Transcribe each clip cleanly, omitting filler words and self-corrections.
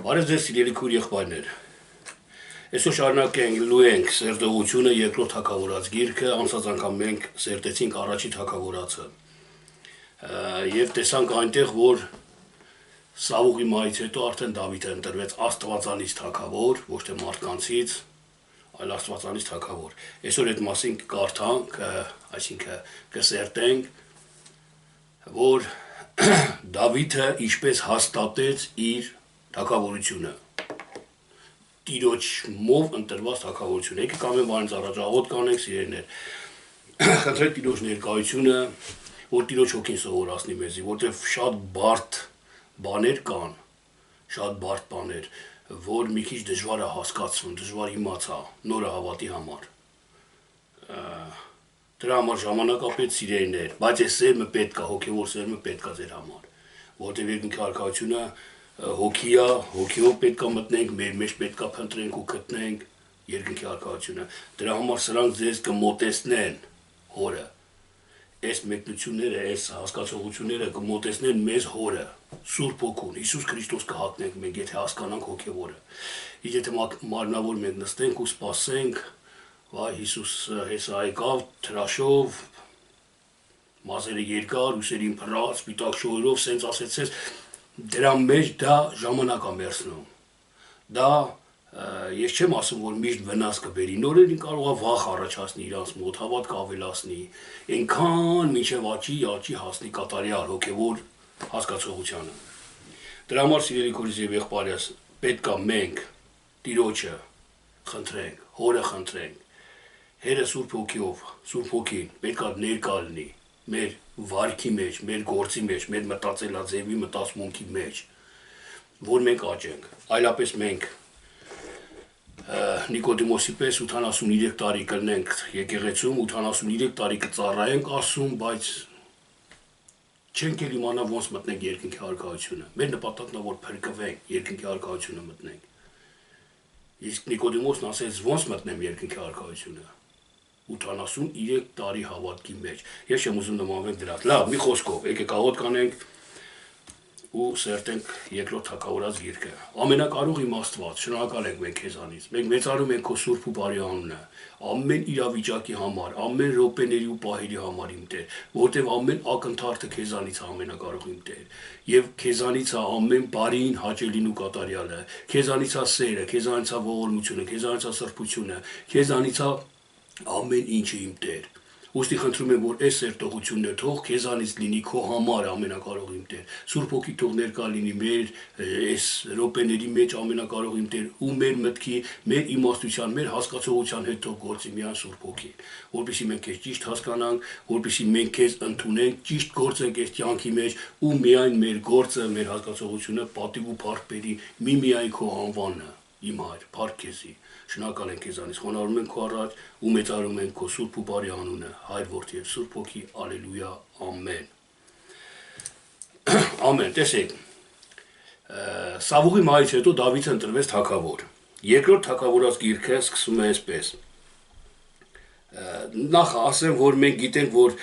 Բարև ձեզ սիրելի քույր եղբայրներ։ Այսօր շարունակենք լուենք սերտողությունը երկրորդ թագավորաց գիրքը, անցած անգամ մենք սերտեցինք առաջի թագավորացը։ Եվ տեսանք այնտեղ, որ Սավուղի մահից հետո արդեն Դավիթը ընտրվեց աստվածանից թագավոր, ոչ թե մարդկանցից, այլ աստվածանից թագավոր։ Այսօր այդ մասին կարդանք, այսինքն կսերտենք, որ Դավիթը ինչպես հաստատեց իր թագավորությունը, Տիրոջմով ընտրված թագավորությունը։ Եկեք ամեն բանից առաջ աղոթ կանենք, սիրելիներ, խնդրեք Տիրոջ ներկայությունը, որ Տիրոջ հոգին սովորացնի մեզի, որտեղ շատ բարդ բաներ կան, շատ բարդ բաներ, որ մի քիչ դժվար է հասկացվում, դժվար իմացա նորը հավատի համար։ Դրա համար ժամանակապետ սիրելիներ, բայց այս սերմը պետք է, հոգևոր սերմը պետք է ձեր համար, որտեղ երկնքի արքայությունը հոգի է, հոգիով պետք է մտնենք, մեր մեջ պետք է փնտրենք ու գտնենք երկնքի արքայությունը։ Դրա համար սրանք ձեզ կմոտեցնեն հորը։ Այս մեկնությունները, այս հասկացողությունները կմոտեցնեն մեզ հորը, Սուրբ Հոգուն, Հիսուս Քրիստոս կհատնենք մենք, եթե հասկանանք հոգևորը։ Իսկ եթե մարմնավոր մենք նստենք ու սպասենք, վայ Հիսուս հեսա եկավ թրաշով, մազերը երկար, ուսերին փռած, սպիտակ շորերով, սենց ասեցես, դրա մեջ դա ժամանակ է մերցնում։ Դա ես չեմ ասում, որ միշտ վնաս կբերի, նորերին կարող է վախ առաջացնի իրանց մոտ, հավատք ավելացնի, այնքան մինչև աճի հասնի կատարյալ հոգևոր հասկացողությանը։ Դրա համար սիրելի քույրս եւ եղբայրս, պետք է մենք Տիրոջը խնդրենք, հորը խնդրենք, Հերը Սուրբ Հոգիով, Սուրբ Հոգին պետք է ներկա լինի մեր վարքի մեջ, մեր գործի մեջ, մեր մտածելաձևի, մտածմունքի մեջ, որ մենք աճենք, այլապես մենք Նիկոդիմոսի պես 83 տարի կլնենք եկեղեցում, 83 տարի կծառայենք ասում, բայց չենք էլ իմանա ոնց մտնենք երկնքի արքայությունը։ Մեր նպատակն է, որ փրկվենք, երկնքի արքայությունը մտնենք։ Իսկ Նիկոդիմոսն ասեց, ոնց մտնեմ երկնքի արքայությունը։ 83 տարի հավատքի մեջ։ Ես չեմ ուզում նմանվենք դրանց։ Լավ, մի խոսքով, եկեք աղոթ կանենք ու սերտենք երկրորդ թագավորաց գիրքը։ Ամենակարող իմ Աստված, շնորհակալ ենք մենք քեզանից։ Մենք մեծարում ենք քո սուրբ ու բարի անունը, ամեն իրավիճակի համար, ամեն րոպեների ու պահերի համար իմ Տեր, որտեղ ամեն ակնթարթը քեզանից է ամենակարող իմ Տեր։ Եվ քեզանից է ամեն բարին, հաճելին ու կատարյալը։ Քեզանից է սերը, քեզանից է ողորմությունը, քեզանից է սրբությունը, քեզանից է ամեն ինչը իմ Տեր։ Ուստի խնդրում եմ, որ այս սերտողությունն թող քեզանից լինի քո համար ամենակարող իմ Տեր։ Սուրբ Հոգի թող ներկա լինի մեր այս րոպեների մեջ ամենակարող իմ Տեր ու մեր մտքի, մեր իմաստության, մեր հասկացողության հետ թող գործի միայն Սուրբ Հոգի, որպեսզի մենք քեզ ճիշտ հասկանանք, որպեսզի մենք քեզ ընդունենք, ճիշտ գործենք այս կյանքի մեջ ու միայն մեր գործը, մեր հասկացողությունը պատիվ ու փառք բերի միմիայն քո անվանը, իմ Հայր, փառք քեզի։ Շնորհակալ ենք քեզանից, խոնարհում ենք քո առաջ ու մեծարում ենք քո սուրբ ու բարի անունը, Հայր, Որդի եւ Սուրբ Հոգի, ալելույա, ամեն։ Ամեն, տեսեք, Սավուղի մահից հետո Դավիթը ընտրվեց թագավոր։ Երկրորդ թագավորաց գիրքը սկսում է այսպես. Նախ ասեմ, որ մենք գիտենք, որ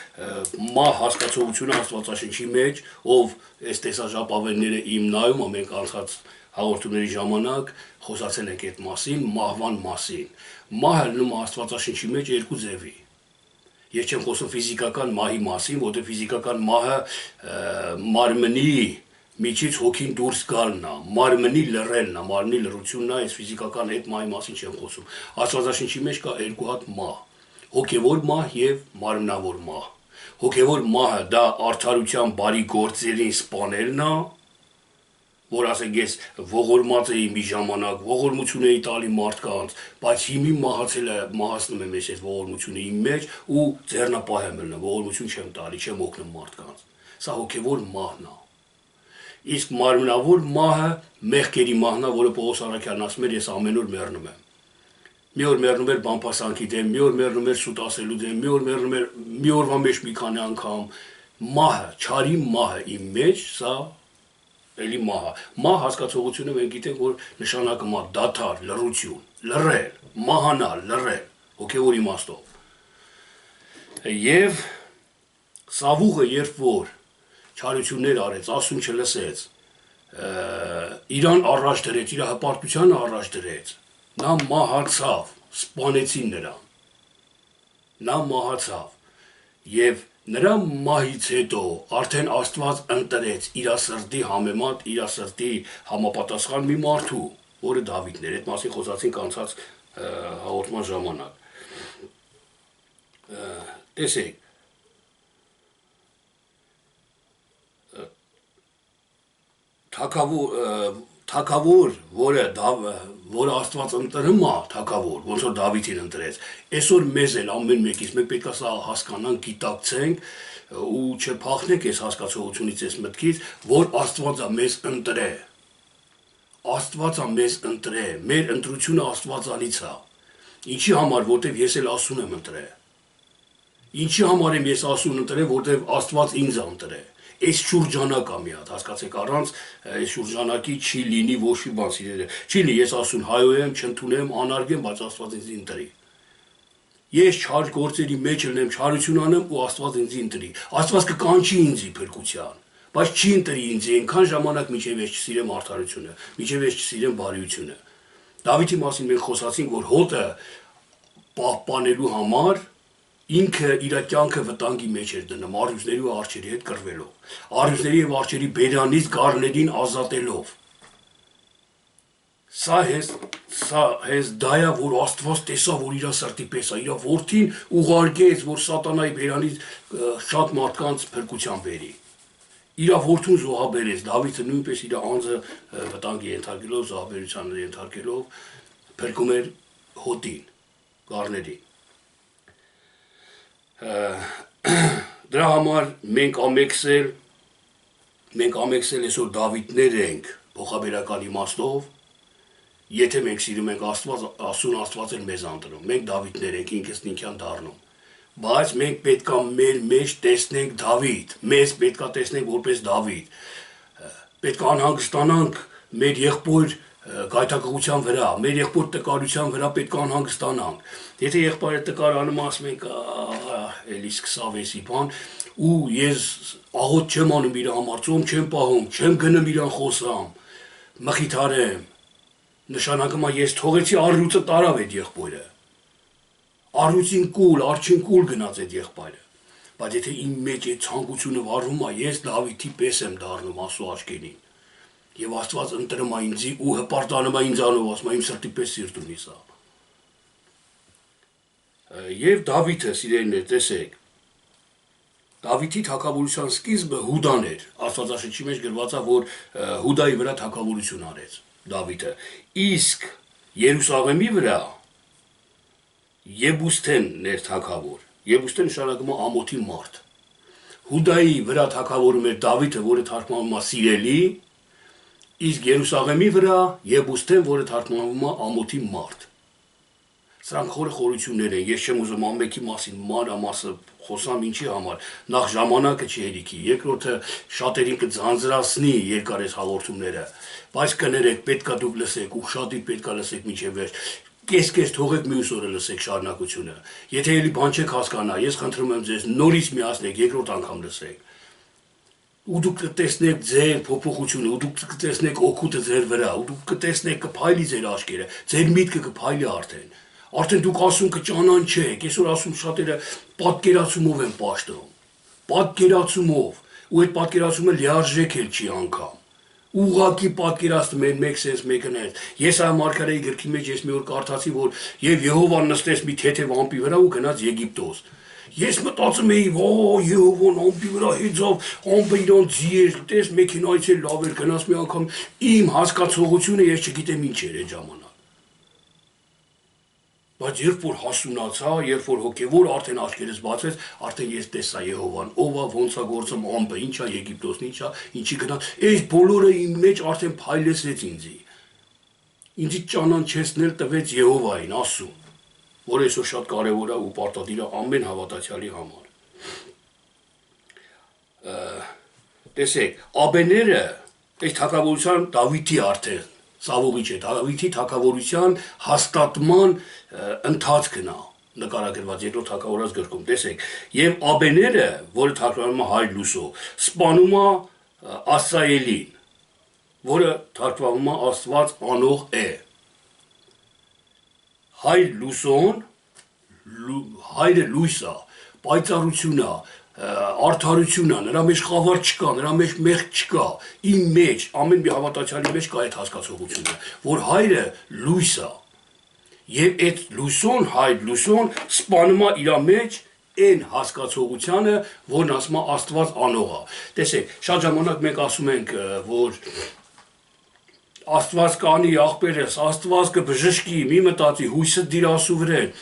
մահ հասկացողությունը Աստվածաշնչի մեջ, ով այս տեսաժապավենները իմ նայում, մենք անցած հաղորդումների ժամանակ խոսացել ենք այդ մասին, մահվան մասին։ Մահը լինում է Աստվածաշնչի մեջ երկու ձևի։ Ես չեմ խոսում ֆիզիկական մահի մասին, որտեղ ֆիզիկական մահը մարմնի միջից հոգին դուրս գալն է, մարմնի լռելն է, մարմնի լռությունն է, այս ֆիզիկական այդ մահի մասին չեմ խոսում։ Աստվածաշնչի մեջ կա երկու հատ մահ, հոգևոր մահ եւ մարմնավոր մահ։ Հոգևոր մահը դա արդարության բարի գործերին սպանելն է, որ ասենք ես ողորմած էի մի ժամանակ, ողորմություն էի տալի մարդկանց, բայց հիմի մահացնում եմ ես այդ ողորմությունը իմ մեջ ու ձեռնապահ եմ ելնում, ողորմություն չեմ տալի, չեմ օգնում մարդկանց։ Սա հոգևոր մահն է։ Իսկ մարմնավոր մահը մեղքերի մահն է, որը Պողոս Առաքյալն ասում էր, ես ամեն օր մեռնում եմ։ Մի օր մեռնում էր բամփասանքի դեմ, մի օր մեռնում էր սուտ ասելու դեմ, մի օր մեռնում էր մի օրվա մեջ մի քանի անգամ։ Մահը, չարի մահը իմ մեջ, սա էլի մահը։ Մահ հասկացողությունը մենք գիտենք, որ նշանակում է դադար, լռություն, լռել, մահանալ, լռել, հոգևոր իմաստով։ Եվ Սավուղը երբ որ չարություններ արեց, ասում չլսեց, իրան առաջ դրեց, իր հպարտությանը առաջ դրեց, նա մահացավ, սպանեցին նրան, նա մահացավ, և նրա մահից հետո արդեն Աստված ընտրեց իր սրտի համեմատ, իր սրտի համապատասխան մի մարդու, որը Դավիթն էր, այդ մասին խոսացինք անցած հաղորդման ժամանակ։ Տեսեք, թագավոր, որը Աստված ընտրում է թագավոր, ոնց որ Դավիթին ընտրեց, այսօր մեզ էլ ամեն մեկից մենք պետք է սա հասկանանք, գիտակցենք ու չփախնենք այս հասկացողությունից, այս մտքից, որ Աստվածը մեզ ընտրե։ Աստվածը մեզ ընտրե, մեր ընտրությունը Աստվածալից է։ Ինչի համար, որտեվ ես էլ ասում եմ ընտրե։ Ինչի համար եմ ես ասում ընտրե, որտեվ Աստված ինձ ընտրե։ Այս շուրջանակ է մի հատ, հասկացեք, առանց այս շուրջանակի չի լինի ոչ մի բան, սիրելիներ։ Չի լինի, ես ասում հայոյեմ, չընդունեմ, անարգեմ, բայց Աստված ինձ ընտրի։ Ես չար գործերի մեջ լինեմ, չարություն անեմ ու Աստված ինձ ընտրի։ Աստված կկանչի ինձ փրկության, բայց չի ընտրի ինձ այնքան ժամանակ, մինչև ես չսիրեմ արդարությունը, մինչև ես չսիրեմ բարիությունը։ Դավիթի մասին մենք խոսացինք, որ հոտը պահպանելու համար ինքը իր կյանքը վտանգի մեջ էր դնում, առյուծների ու արջերի հետ կռվելով, առյուծների և արջերի բերանից գառներին ազատելով։ Սա հենց դա է, որ Աստված տեսավ, որ իր սրտի պես է, իր որդին ուղարկեց, որ սատանայի բերանից շատ մարդկանց փրկության բերի։ Իր որդուն զոհաբերեց, Դավիթը նույնպես իր անձը վտանգի ենթարկելով, զոհաբերության ենթարկելով փրկում էր հոտին, գառներին։ Դրա համար մենք ամեքսել այսօր Դավիթներ ենք փոխաբերական իմաստով, եթե մենք սիրում ենք Աստված, ասուն Աստված էլ մեզ ընտրում, մենք Դավիթներ ենք, ինքնին դառնում, բայց մենք պետքա մեր մեջ տեսնենք Դավիթ, մեզ պետքա տեսնենք որպես Դավիթ, պետքա անհանգստանանք մեր եղբոր գայթակղության վրա, մեր եղբոր տկարության վրա պետք է անհանգստանանք։ Եթե եղբայրը տկարանում ասում ենք, էլի սկսավ էսի բան, ու ես աղոթ չեմ անում իր համար, ծոմ չեմ պահում, չեմ գնում իրան խոսամ, մխիթարեմ, նշանակում է ես թողեցի առյուծը տարավ այդ եղբայրը։ Առյուծին կուլ, արջին կուլ գնաց այդ եղբայրը։ Բայց եթե իմ մեջ այդ ցանկությունը վառվում է, ես Դավիթի պես եմ դառնում Աստծո աչքերին։ Եվ Աստված ընտրում է ինձ ու հպարտանում է ինձանով, ասում է իմ սրտի պես սիրտ ունի սա։ Եվ Դավիթը, սիրելիներ, տեսեք, Դավիթի թագավորության սկիզբը Հուդան էր։ Աստվածաշնչի մեջ գրված է, որ Հուդայի վրա թագավորություն արեց Դավիթը։ Իսկ Երուսաղեմի վրա Եբուստեն էր թագավոր։ Եբուստեն նշանակում է ամոթի մարդ։ Հուդայի վրա թագավորում էր Դավիթը, որը թարգմանվում է սիրելի, իսկ Երուսաղեմի վրա Եբուստեն, որը թարգմանվում է ամոթի մարդ։ Սրանք խորը խորություններ են, ես չեմ ուզում ամենքի մասին մանրամասը խոսամ ինչի համար, նախ ժամանակը չի հերիքի, երկրորդը շատերին կձանձրացնի երկար այս հաղորդումները, բայց կներեք, պետքա դուք լսեք, ուշադիր պետքա լսեք մինչև վերջ, կես թողեք մյուս օրը լսեք շարունակությունը, եթե էլի բան չեք հասկանա, ես խնդրում եմ ձեզ նորից միացնեք, երկրորդ անգամ լսեք, ու դուք կտեսնեք ձեր փոփոխությունը, ու դուք կտեսնեք օգուտը ձեր վրա, ու դուք կտեսնեք կփայլի ձեր աչքերը, ձեր միտքը կփայլի արդեն դուք ասում կճանաչեք, այսօր ասում շատերը պատկերացումով են պաշտում, պատկերացումով, ու այդ պատկերացումը լիարժեք էլ չի անգամ, ուղղակի պատկերացնում են մեկ սենց մեկն է, ես այ Մարգարեի գրքի մեջ ես մի օր կարդացի, որ և Եհովան նստեց մի թեթև ամպի վրա ու գնաց Եգիպտոս, ես մտածում էի, Եհովան ամպի վրա հեծավ, ամպը իրան ձի էր, տես մեքենայից էլ լավ էր գնաց մի անգամ, իմ հասկացողությունը ես չգիտեմ ինչ էր այդ ժամանակ։ Բայց երբ որ հասունացա, երբ որ հոգևոր արդեն աչքերս բացվեց, արդեն ես տեսա Եհովան, ով է, ոնց է գործում, ամպը, ինչ է Եգիպտոսն, ինչ է, ինչի գնաց, այս բոլորը իմ մեջ արդեն փայլեցրեց ինձի։ Ինձի ճանաչեցնել տվեց Եհովային, ասում, որ այսօր շատ կարևոր է ու պարտադիր է ամեն հավատացյալի համար։ Տեսեք, Աբեները այս թագավորության Դավիթի արդեն Սավողի չէ, Դավիթի թագավորության հաստատման ընթացքն է նկարագրված երկրորդ թագավորած գրքում, տեսեք, եւ Աբեները, որը թարգմանվում է հայր լուսո, սպանում է Ասայելին, որը թարգմանվում է Աստված անող է։ Հայր լուսոն, հայրը լույս է, պայծառություն է, արդարություն է, նրա մեջ խավար չկա, նրա մեջ մեղք չկա, իմ մեջ, ամեն մի հավատացյալի մեջ կա այդ հասկացողությունը, որ հայրը լույս է, եւ այդ լույսոն, հայր լույսոն սպանում է իր մեջ այն հասկացողությանը, որն ասում է Աստված անող է։ Տեսեք, շատ ժամանակ մենք ասում ենք, որ Աստված կանի աղբերս, Աստված կբժշկի, մի մտածի, հույսը դիր Աստծու վրան,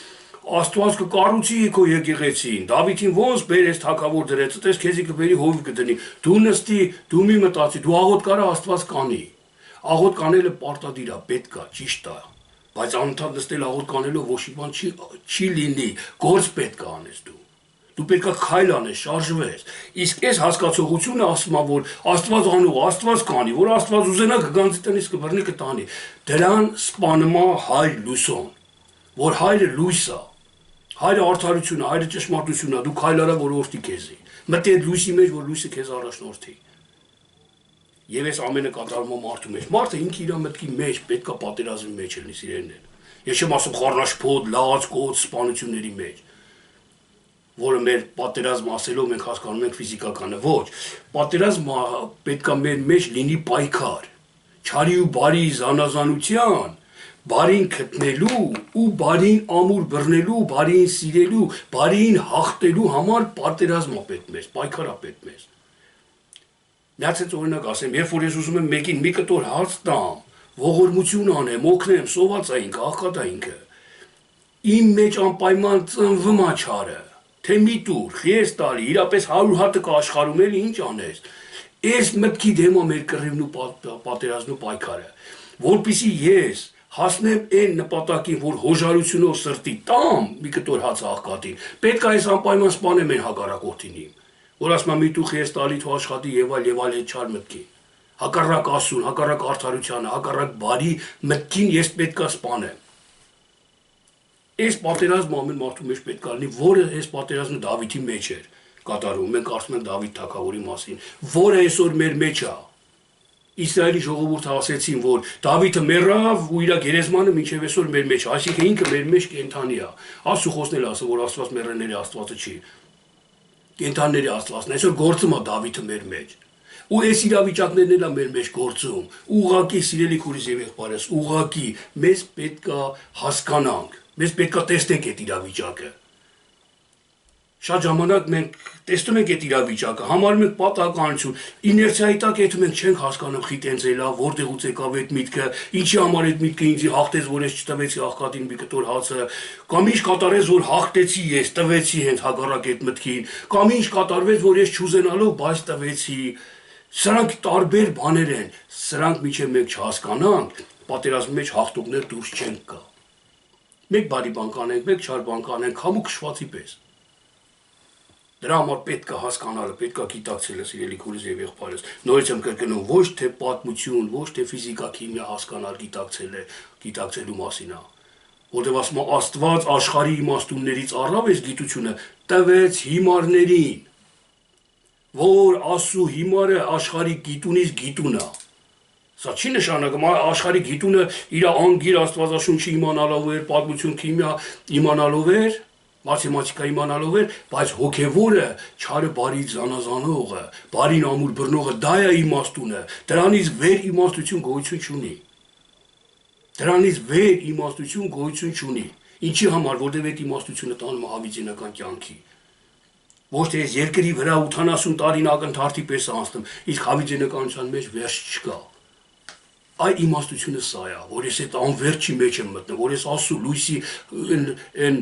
Աստված կկառուցի քո եկեղեցին, Դավիթին ոնց բերես թագավոր դրեց, այդպես քեզի կբերի հով կդնի, դու նստի, դու մի մտածի, դու աղոտ կարա Աստված կանի, աղոտ կանելը պարտադիր է, պետք է, ճիշտ է, բայց անընդհատ նստել աղոտ կանելով ոչ մի բան չի լինի, գործ պետք է անես դու պետք է քայլ անես, շարժվես։ Իսկ այս հասկացողությունը ասում է, որ Աստված անող, Աստված կանի, որ Աստված ուզենա կգանձի տնից կբռնի կտանի։ Դրան սպանում է հայր լույսոն, որ հայրը լույս է, հայրը արդարություն է, հայրը ճշմարտություն է, դու քայլ արա որ օրհնի քեզի։ Մտի այդ լույսի մեջ, որ լույսը քեզ առաջնորդի։ Եվ այս ամենը կատարվում է մարդու մեջ։ Մարդը ինքը իր մտքի մեջ պետք է պատերազմի մեջ լինի, սիրելիներ։ Ես չեմ ասում խառնաշփոթ, լաց, կոց, սպանությունների մեջ, որը մեր պատերազմ ասելով մենք հասկանում ենք ֆիզիկականը, ոչ, պատերազմը պետք է մեր մեջ լինի պայքար, չարի ու բարի զանազանության, բարին գտնելու ու բարին ամուր բռնելու, բարին սիրելու, բարին հաղթելու համար պատերազմը պետք մեզ, պայքարը պետք մեզ։ Միացած օրինակ ասեմ, երբ որ ես ուզում եմ մեկին մի կտոր հաց տամ, ողորմություն անեմ, օգնեմ, սոված է ինքը, աղքատ է ինքը, իմ մեջ անպայման ծնվում է չարը, թե մի տուր, ես տալի, իրապես 100 հատը կաշխարում էլի, ինչ անես, այս մտքի դեմ է մեր կռիվն ու պատերազմն ու պայքարը, որպեսզի ես հասնեմ այն նպատակին, որ հոժարությունով սրտի տամ մի կտոր հաց աղքատին, պետք է այս անպայման սպանեմ այն հակառակորդին իմ, որ ասում եմ մի տուխ ես տալի թու աշխատի եւ այլ այդ չար մտքին, հակառակ Աստծուն, հակառակ արդարությանը, հակառակ բարի մտքին ես պետք է սպանեմ։ Այս պատերազմը ամեն մարդու մեջ պետք է լինի, որը այս պատերազմը Դավիթի մեջ էր կատարում, մենք ասում ենք Դավիթ թագավորի մասին, որը այսօր մեր մեջ է։ Իսրայելի ժողովուրդը ասեցին, որ Դավիթը մեռավ ու իր գերեզմանը մինչև այսօր մեր մեջ է, այսինքն ինքը մեր մեջ կենթանի է։ Աստծո խոսքն էլ ասում, որ Աստված մեռելների Աստվածը չի։ Կենթանիների Աստվածն այսօր գործում է Դավիթը մեր մեջ։ Ու այս իրավիճակներն էլ մեր մեջ գործում։ Ուղղակի սիրելի քուրիս եւ եղբայրս, ուղղակի մեզ պետք է հասկանանք, մեզ պետք է տեսնենք այդ իրավիճակը։ Շատ ժամանակ մենք տեսնում ենք այդ իրավիճակը, համարում ենք պատահականություն, իներցիայի տակ եթում ենք չենք հասկանում խիտենց էլա, որտեղից եկավ այդ միտքը, ինչի համար այդ միտքը ինձ հաղթեց, որ ես չտվեցի աղքատին մի կտոր հացը, կամ ինչ կատարեց, որ հաղթեցի ես, տվեցի հենց հակառակ այդ մտքին, կամ ինչ կատարվեց, որ ես չուզենալով, բայց տվեցի։ Սրանք տարբեր բաներ են, սրանք միջև մենք չհասկանանք, պատերազմի մեջ հաղթողներ դուրս չեն գա։ Մեկ բարի բան կանենք, մեկ չար բան կանենք, համու քշվածի պես։ Դրա համար պետք է հասկանալը, պետք է գիտակցելը, սիրելի քուրիս եւ եղբայրս։ Նորից եմ կրկնում, ոչ թե պատմություն, ոչ թե ֆիզիկա, քիմիա հասկանալ, գիտակցելու մասին է։ Որտեղ ասում է Աստված աշխարհի իմաստուններից առավ այս գիտությունը, տվեց հիմարներին, որ Աստծո հիմարը աշխարհի գիտունից գիտուն է։ Սա չի նշանակում աշխարհի գիտունը իր անգիր Աստվածաշունչի իմանալով էր, պատմություն, քիմիա իմանալով էր, մաթեմատիկա իմանալով էր, բայց հոգևորը, չարը բարի զանազանողը, բարին ամուր բռնողը, դա է իմաստունը, դրանից վեր իմաստություն գոյություն չունի։ Դրանից վեր իմաստություն գոյություն չունի։ Ինչի համար, որտեղ այդ իմաստությունը տանում է հավիտենական կյանքի։ Ոչ թե այս երկրի վրա 80 տարին ակնթարթի պես անցնում, իսկ հավիտենականության մեջ վերջ չկա։ Այ իմաստությունը սա է, որ ես այդ անվերջի մեջ եմ մտնում, որ ես Աստծո լույսի այն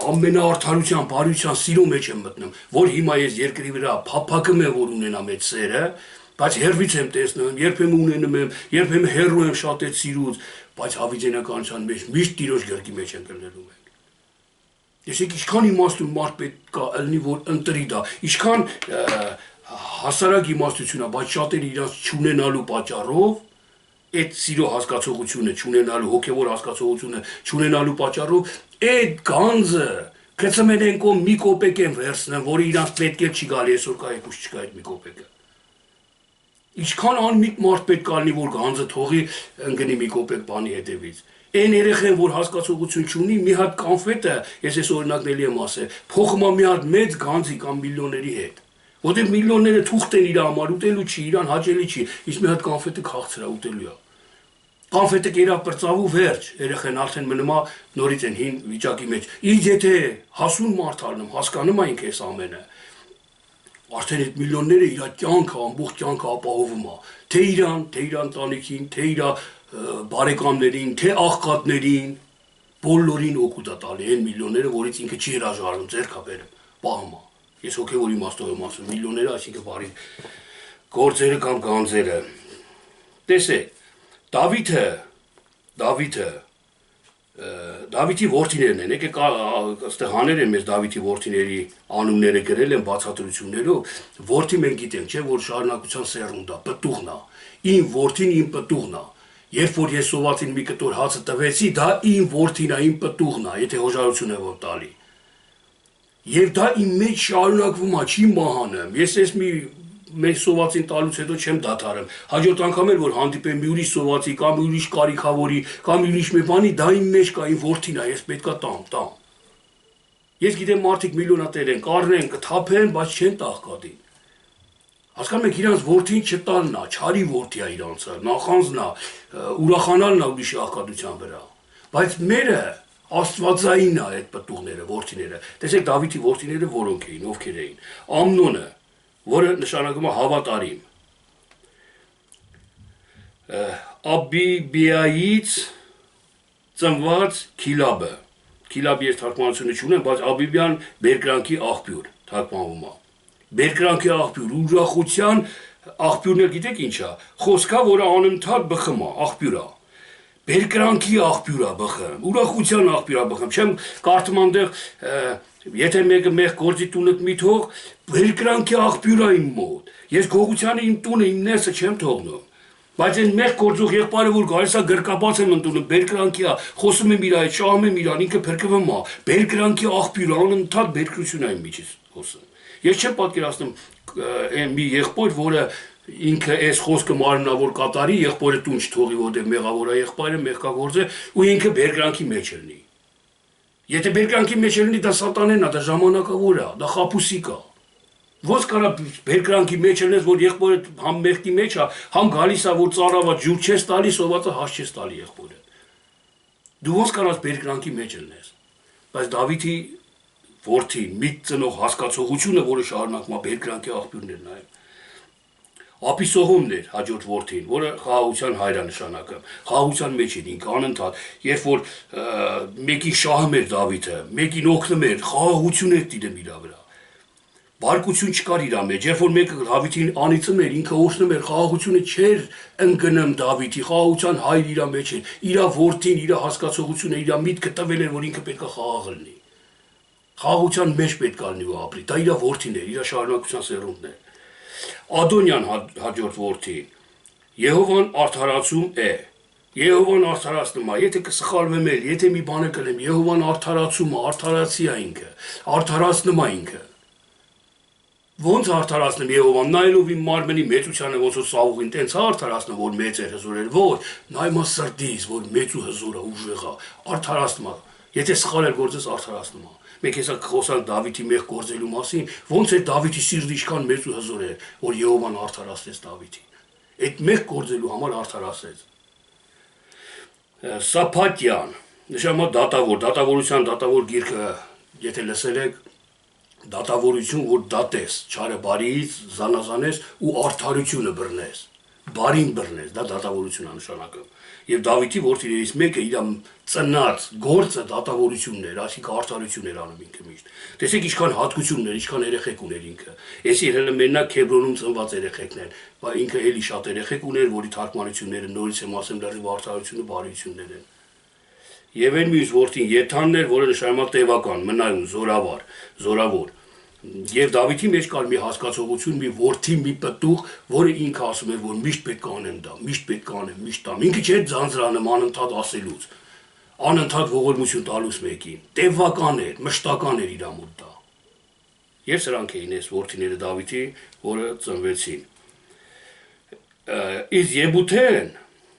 ամենաարդարության, բարության, սիրո մեջ եմ մտնում, որ հիմա ես երկրի վրա փափակում եմ, որ ունենամ այդ սերը, բայց հերվից եմ տեսնում, երբեմն ունենում եմ, երբեմն հեռու եմ շատ այդ սիրուց, բայց հավիտենականության մեջ միշտ Տիրոջ գրկի մեջ եմ կլնելու ենք։ Տեսեք, ինչքան իմաստուն մարդ պետք է լինի, որ ընտրի դա, ինչքան հասարակ իմաստություն է, բայց շատերը իրաց չունենալու պատճառով այդ սիրո հասկացողությունը չունենալու, հոգևոր հասկացողությունը չունենալու պատճառով այդ գանձը գցմեն են կողմ մի կոպեկ են վերցնեն, որը իրանց պետք է չի գալի, այսօր կա եկուս չկա այդ մի կոպեկը։ Ինչքան անմիտ մարդ պետք է լինի, որ գանձը թողի ընկնի մի կոպեկ բանի հետևից։ Այն երեխեն, որ հասկացողություն չունի, մի հատ կոնֆետը, ես այս օրինակն եմ ասել, փոխում է մի հատ մեծ գանձի կամ միլիոնների հետ։ Որտեղ միլիոնները թուղթ են իր համար, ուտելու չի, իրան հաճելի չի, իսկ մի հատ կոնֆետը քաղցրա ուտելու է։ Կոնֆետը կերավ պրծավու վերջ, երեխեն արդեն մնում է նորից են հին վիճակի մեջ։ Ինչ եթե հասուն մարդ առնում, հասկանում է ինքը այս ամենը։ Արդեն այդ միլիոնները իր կյանքը, ամբողջ կյանքը ապահովում է։ Թե իրան, թե իր ընտանիքին, թե իր բարեկամներին, թե աղքատներին, բոլորին օգուտ է տալի այն միլիոնները, որից ինքը չի հրաժարվում, ձեռք է բերում, պահում է։ Ես հոգևոր իմաստով եմ ասում, միլիոնները, այսինքն բարի գործերը կամ գանձերը։ Տեսեք, Դավիթի որդիներն են, եկեք այստեղ հաներ են մեզ Դավիթի որդիների անունները գրել են բացատրություններով, որդի մենք գիտենք, չէ, որ շարունակության սերունդ է, պտուղն է, իմ որդին իմ պտուղն է, երբ որ ես սովածին մի կտոր հացը տվեցի, դա իմ որդին է, իմ պտուղն է, եթե հոժարություն է որ տալի։ Եվ դա իմ մեջ շարունակվում է, չի մահանում, ես ես մի մեր սովածին տալուց հետո չեմ դադարում։ Հաջորդ անգամ էլ որ հանդիպեմ մի ուրիշ սովածի կամ ուրիշ կարիքավորի կամ ուրիշ մի բանի, դա իմ մեջ կա, իմ որդին է, ես պետքա տամ։ Ես գիտեմ մարդիկ միլիոնատեր են, կառնեն, կթափեն, բայց չեն տաղկատին։ Հասկանում եք, իրանց որդին չտալն է, չարի որդի է իրանցը, նախանձն է, ուրախանալն է ուրիշի աղքատության վրա։ Բայց մերը աստվածային է այդ պտուղները, որդիները։ Տեսեք Դավիթի որդիները որոնք էին, ովքեր էին։ Ամնոնը, որը նշանակում է հավատարիմ։ Աբիբիայից ծնված Քիլաբը։ Քիլաբի ես թարգմանությունը չունեմ, բայց Աբիբյան բերկրանքի աղբյուր թարգմանվում է։ Բերկրանքի աղբյուր, ուրախության աղբյուրն էլ գիտեք ինչ է։ Խոսքա, որը անընդհատ բխում է, աղբյուր է։ Բերկրանքի աղբյուր է բխում, ուրախության աղբյուր է բխում։ Չեմ կարդում այնտեղ եթե մեկը մեր գործի տունը մի թող, բերկրանքի աղբյուր է իմ մոտ։ Ես գողությանը իմ տունը, իմ ներսը չեմ թողնում։ Բայց այն մեր գործող եղբայրը որ գալիս է գրկաբաց եմ ընդունում, բերկրանքի է, խոսում եմ իր հետ, շահում եմ իրան, ինքը փրկվում է։ Բերկրանքի աղբյուր, անընդհատ բերկրություն է իմ միջից խոսում։ Ես չեմ պատկերացնում այն մի եղբայր, որը ինքը այս խոսքը մարմնավոր կատարի, եղբայրը տուն չթողի, որտեղ մեղավոր է եղբայրը, մեղքագործ է, ու ինքը բերկրանքի մեջ լինի։ Եթե բերկրանքի մեջ լինի, դա սատանեն է, դա ժամանակավոր է, դա խապուսիկ է։ Ոնց կարա բերկրանքի մեջ լինես, որ եղբայրը համ մեղքի մեջ է, համ գալիս է, որ ծառավա ջուր չես տալի, սովածը հաշ չես տալի եղբայրը։ Դու ոնց կարաս բերկրանքի մեջ լինես։ Բայց Դավիթի որդին, մի ծնող հասկացողությունը, որը շարունակում է բերկրանքի աղբյուրներ նայել։ Ապիսոհոմն էր հաջորդ որդին, որը խաղաղության հայր է նշանակում։ Խաղաղության մեջ էր ինքը անընդհատ, երբ որ մեկին շահում էր Դավիթը, մեկին օգնում էր, խաղաղություն էր տիրում իր վրա։ Բարկություն չկար իր մեջ, երբ որ մեկը Դավիթին անիծում էր, ինքը օգնում էր, խաղաղությունը չէր ընկնում Դավիթի, խաղաղության հայր իր մեջ էր, իր որդին, իր հասկացողությունը, իր միտքը տվել էր, որ ինքը պետքա խաղաղ լինի։ Խաղաղության մեջ պետք է լինի ու ապրի, դա իր որդին էր, իր շարունակության սերունդն էր։ Ադոնյան հաջորդ որդին, Եհովան արդարացում է, Եհովան արդարացնում է, եթե կսխալվեմ էլ, եթե մի բան կնեմ, Եհովան արդարացում է, արդարացի է ինքը, արդարացնում է ինքը։ Ոնց արդարացնում Եհովան, նայելով իմ մարմնի մեծությանը, ոնց որ Սավուղին տենց է արդարացնում, որ մեծ էր, հզոր էր, ոչ, նայում է սրտից, որ մեծ ու հզոր է, ուժեղ է, արդարացնում է, եթե սխալ էր գործես, արդարացնում է։ Մենք հեսա խոսանք Դավիթի մեղ գործելու մասին, ոնց էր Դավիթի սիրտը ինչքան մեծ ու հզոր էր, որ Եհովան արդարացրեց Դավիթին։ Այդ մեղ գործելու համար արդարացրեց։ Սափատյան, նշանակում դատավոր, դատավորության դատավոր գիրքը, եթե լսել եք, դատավորություն, որ դատես, չարը բարիից զանազանես ու արդարությունը բռնես, բարին բռնես, դա դատավորություն է նշանակում։ Եվ Դավիթի որդիներից մեկը իր ծնած գործը դատավորությունն էր, այսինքն արդարություն էր անում ինքը միշտ։ Տեսեք ինչքան հատկություններ, ինչքան երեխեք ուներ ինքը։ Ես իրեն մենակ Քեբրոնում ծնված երեխեքն են, բայց ինքը էլի շատ երեխեք ուներ, որի թարգմանությունները նորից եմ ասեմ լրիվ արդարությունը, բարիություններ են։ Եվ այն մյուս որդին Եթանն էր, որը նշանակում է տևական, մնայուն, զորավոր։ Եվ Դավիթի մեջ կար մի հասկացողություն, մի որդի, մի պտուղ, որը ինքը ասում էր, որ միշտ պետք է անեմ դա, միշտ պետք է անեմ, միշտ տամ։ Ինքը չէր ձանձրանում անընդհատ ասելուց, անընդհատ ողորմություն տալուց մեկին։ Տևական էր, մշտական էր իր մոտ դա։ Եվ սրանք էին այս որդիները Դավիթի, որը ծնվեցին։ Իսկ Եբութեն,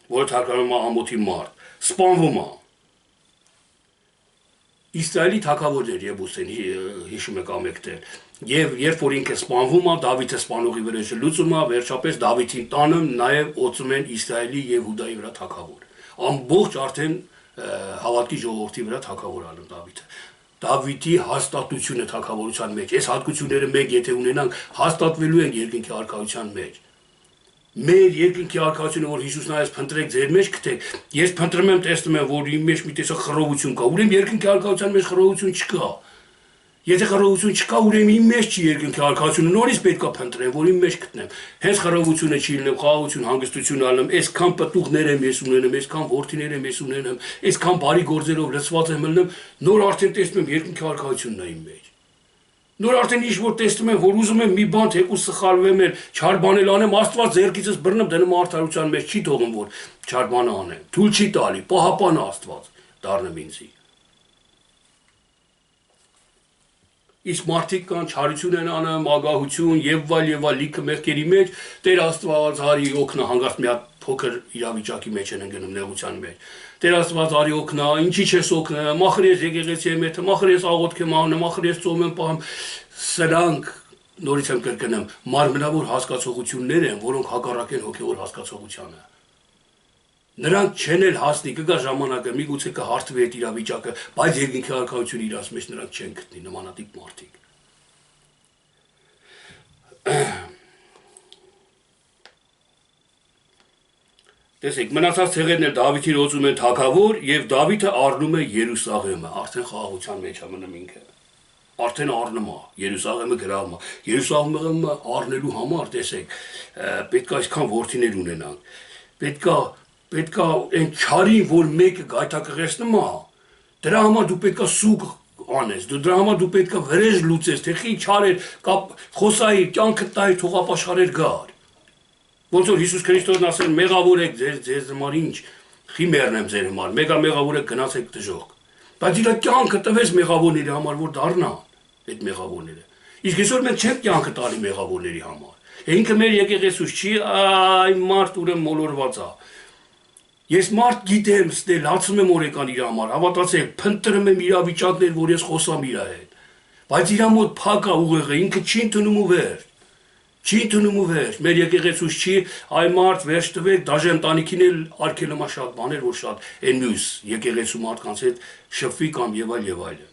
որը թարգմանվում է ամոթի մարդ, սպանվում է։ Իսրայելի թագավորն էր Եբուսեն, հիշում եք ամեկտել։ Եվ երբ որ ինքը սպանվում է, Դավիթը սպանողի վրա լուծում է, վերջապես Դավիթին տանը նաև օծում են Իսրայելի եւ Հուդայի վրա թագավոր։ Ամբողջ արդեն հավատքի ժողովրդի վրա թագավոր ալն Դավիթը։ Դավիթի հաստատությունը թագավորության մեջ, այս հատկությունները մենք եթե ունենանք, հաստատվելու են երկնքի արքայության մեջ։ Մեր երկնքի արքայությունը, որ Հիսուսն այս փնտրեք ձեր մեջ գտեք, ես փնտրում եմ, տեսնում եմ, որ իմ մեջ մի տեսակ խռովություն կա, ուրեմն երկնքի արքայության մեջ խռովություն չկա։ Եթե խռովություն չկա, ուրեմն իմ մեջ չի երկնքի արքայությունը, նորից պետք է փնտրեմ, որ իմ մեջ գտնեմ։ Հենց խռովությունը չի լինում, խաղաղություն, հանգստություն ալեմ, այսքան պտուղներ եմ ես ունենում, այսքան որդիներ եմ ես ունենում, այսքան բարի գործերով լցված եմ ելնում, նոր արդեն տեսնում եմ երկնքի արքայությունն է իմ մեջ։ Նոր արդեն ինչ որ տեսնում եմ, որ ուզում եմ մի բան թեկուզ սխալվեմ, չար բանել անեմ, Աստված ձեռքիցս բռնում դնում արդարության մեջ, չի թողում որ չար բան անեմ։ Թույլ չի տալի, պահապան Աստված դառնեմ ինձի։ Իսկ մարդիկ կան չարություն են անում, ագահություն եւ այլ լիքը մեղքերի մեջ, Տեր Աստված արի օգնա հանգարտ մի հատ փոքր իրավիճակի մեջ են ընկնում նեղության մեջ։ Տեր Աստված արի օգնա, ինչի չես օգնա, մախրես եկեղեցի եմ եթե, մախրես աղոթք եմ անում, մախրես ծոմ եմ պահում, սրանք նորից եմ կրկնում, մարմնավոր հասկացողություններ են, որոնք հակառակ են հոգևոր հասկացողությանը։ Նրանք չեն էլ հասնի, կգա ժամանակը, միգուցե կհարթվի այդ իրավիճակը, բայց երկնքի արքայությունը իրաց մեջ նրանք չեն գտնի, նմանատիպ մարդիկ։ Տեսեք, մնացած ցեղերն էլ Դավիթին օծում են թագավոր եւ Դավիթը առնում է Երուսաղեմը, արդեն խաղաղության մեջ է մնում ինքը։ Արդեն առնում է, Երուսաղեմը գրավում է։ Երուսաղեմը առնելու համար, տեսեք, պետք է այսքան որդիներ ունենանք։ Պետք է այն չարին, որ մեկը գայթակղեցնում է, դրա համար դու պետք է սուկ անես, դրա համար դու պետք է վրեժ լուծես, թե խի չարեր, խոսայի, կյանքը տայր, թողապաշխարեր գար։ Ոնց որ Հիսուս Քրիստոսն ասել, մեղավոր եք ձեզ համար ինչ, խի մեռնեմ ձեր համար, մեկը մեղավոր եք գնացեք դժոխք։ Բայց իր կյանքը տվեց մեղավորների համար, որ դառնան այդ մեղավորները։ Իսկ այսօր մենք չենք կյանքը տալի մեղավորների համար։ Ինքը մեր եկեղեցուց չի, այ մարդ ուրեմն մոլորված է։ Ես մարդ գիտեմ, ստել հացում եմ օրեկան իր համար, հավատացեք, փնտրում եմ իրավիճակներ, որ ես խոսամ իր հետ։ Բայց իր մոտ փակ է ուղեղը, ինքը չի ընդունում ու վերջ։ Չի ընդունում ու վերջ, մեր եկեղեցուց չի, այ մարդ վերջ տվեք, դաժե ընտանիքին էլ արգելում է շատ բաներ, որ շատ այն մյուս եկեղեցու մարդկանց հետ շփվի կամ եւ այլ։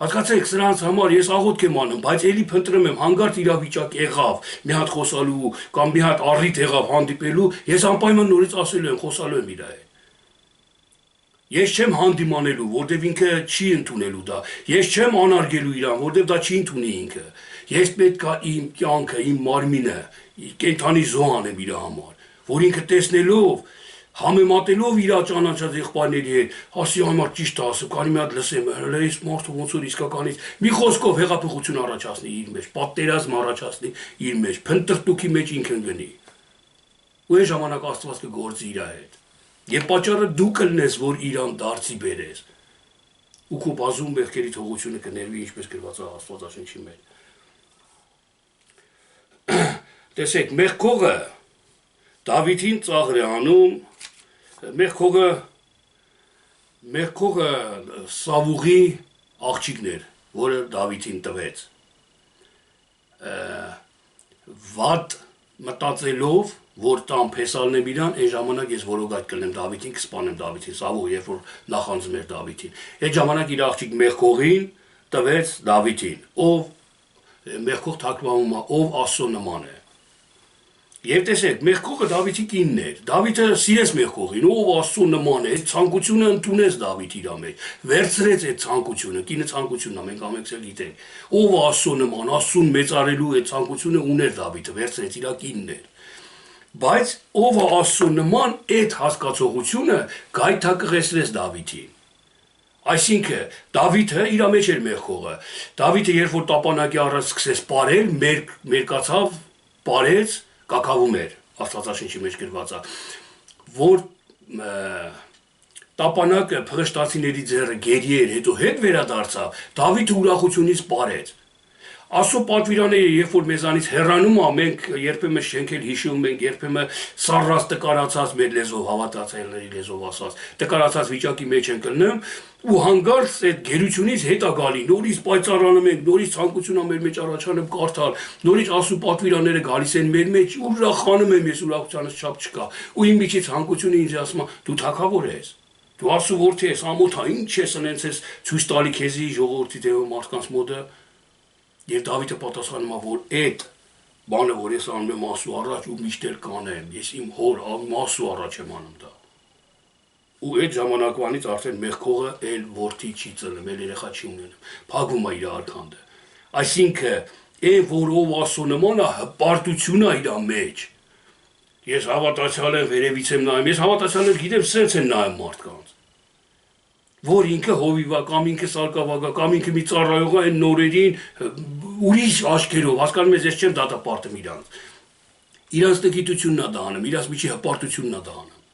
Հասկացեք, սրանց համար ես աղոթք եմ անում, բայց ելի փնտրում եմ, հանգարտ իրավիճակ եղավ, մի հատ խոսալու կամ մի հատ առիթ եղավ հանդիպելու, ես անպայման նորից ասելու եմ, խոսալու եմ իր հետ։ Ես չեմ հանդիմանելու, որտեվ ինքը չի ընդունելու դա։ Ես չեմ անարգելու իրան, որտեվ դա չի ընդունի ինքը։ Ես պետք է իմ կյանքը, իմ մարմինը, կենդանի զոհ անեմ իր համար, որ ինքը տեսնելով, համեմատելով իր ճանաչած եղբայրների հետ, ասի համար ճիշտ ասում, կարի մի հատ լսեմ, հələ այս մարդը ոնց որ իսկականից մի խոսքով հեղափոխություն առաջացնի իր մեջ, պատերազմ առաջացնի իր մեջ, փնտրտուքի մեջ ինքն գնի։ Ու այն ժամանակ Աստված կգործի իր հետ։ Եվ պատճառը դու կլնես, որ իրան դարձի բերես։ Ու քո բազում մեղքերի թողությունը կներվի, ինչպես գրված է Աստվածաշնչի մեջ։ Տեսեք, մեղքողը Դավիթին ծաղր է անում, մեղքողը Սավուղի աղջիկն էր, որը Դավիթին տվեց։ Վատ մտածելով, որ տամ փեսալնեմ իրան, այն ժամանակ ես որոգայթ կլնեմ Դավիթին, կսպանեմ Դավիթին, Սավուղ, երբ որ նախանձում էր Դավիթին։ Այդ ժամանակ իր աղջիկ մեղքողին տվեց Դավիթին, ով մեղքող թարգմանվում է, ով Աստծո նման է։ Եվ տեսեք, մեղքողը Դավիթի կինն էր։ Դավիթը սիրեց մեղքողին, ով Աստծո նման է, ցանկությունը ընդունեց Դավիթ իր մեջ, վերցրեց այդ ցանկությունը, կինը ցանկությունն է, մենք ամենքս էլ գիտենք։ Ով Աստծո նման, Աստծուն մեծարելու այդ ցանկությունը ուներ Դավիթը, վերցրեց իր կինն էր։ Բայց ով Աստծո նման այդ հասկացողությունը գայթակղեցրեց Դավիթին։ Այսինքն Դավիթը իր մեջ էր մեղքողը։ Դավիթը երբ որ տապանակի առաջ սկսեց ապարել, մերկացավ, ապարեց, կակավում էր, Աստվածաշնչի մեջ գրված է, որ տապանակը փղշտացիների ձեռը գերի էր, հետո հետ վերադարձավ, Դավիթը ուրախությունից ապարեց։ Աստծո պատվիրանները, երբ որ մեզանից հեռանում է, մենք երբեմն շենքել հիշում ենք, երբեմն սառած տկարացած մեր լեզվով, հավատացյալների լեզվով ասած, տկարացած վիճակի մեջ ենք ընկնում, ու հանկարծ այդ գերությունից հետ է գալի, նորից պայծառանում ենք, նորից ցանկություն է մեր մեջ առաջանում կարդալ, նորից Աստծո պատվիրանները գալիս են մեր մեջ, ուրախանում եմ ես, ուրախությանս չափ չկա, ու իմ միջից ցանկությունը ինձ ասում է, դու թագավոր ես, դու Աստծո որդի ես, ամոթա, ինչ ես ընենց ես ցույց տալի քեզի ժողովրդի դեպի մարդկանց մոտ Եվ Դավիթը պատասխանում է, որ այդ բանը, որ ես անում եմ Աստծո առաջ ու միշտ էլ կանեմ, ես իմ հոր Աստծո առաջ եմ անում դա։ Ու այդ ժամանակվանից արդեն մեղքողը էլ որդի չի ծնում, էլ երեխա չի ունենում, փակվում է իր արքանդը։ Այսինքն, այն որ ով Աստծո նման է, հպարտություն է իր մեջ։ Ես հավատացյալ եմ, վերևից եմ նայում, ես հավատացյալներ գիտեմ, սենց են նայում մարդկանց։ Որ ինքը հովիվա կամ ինքը սարկավագա կամ ինքը մի ծառայող է այն նորերին ուրիշ աչքերով հասկանում ես ես չեմ դատապարտում իրանց տգիտությունն է դա անում իրանց միջի հպարտությունն է դա անում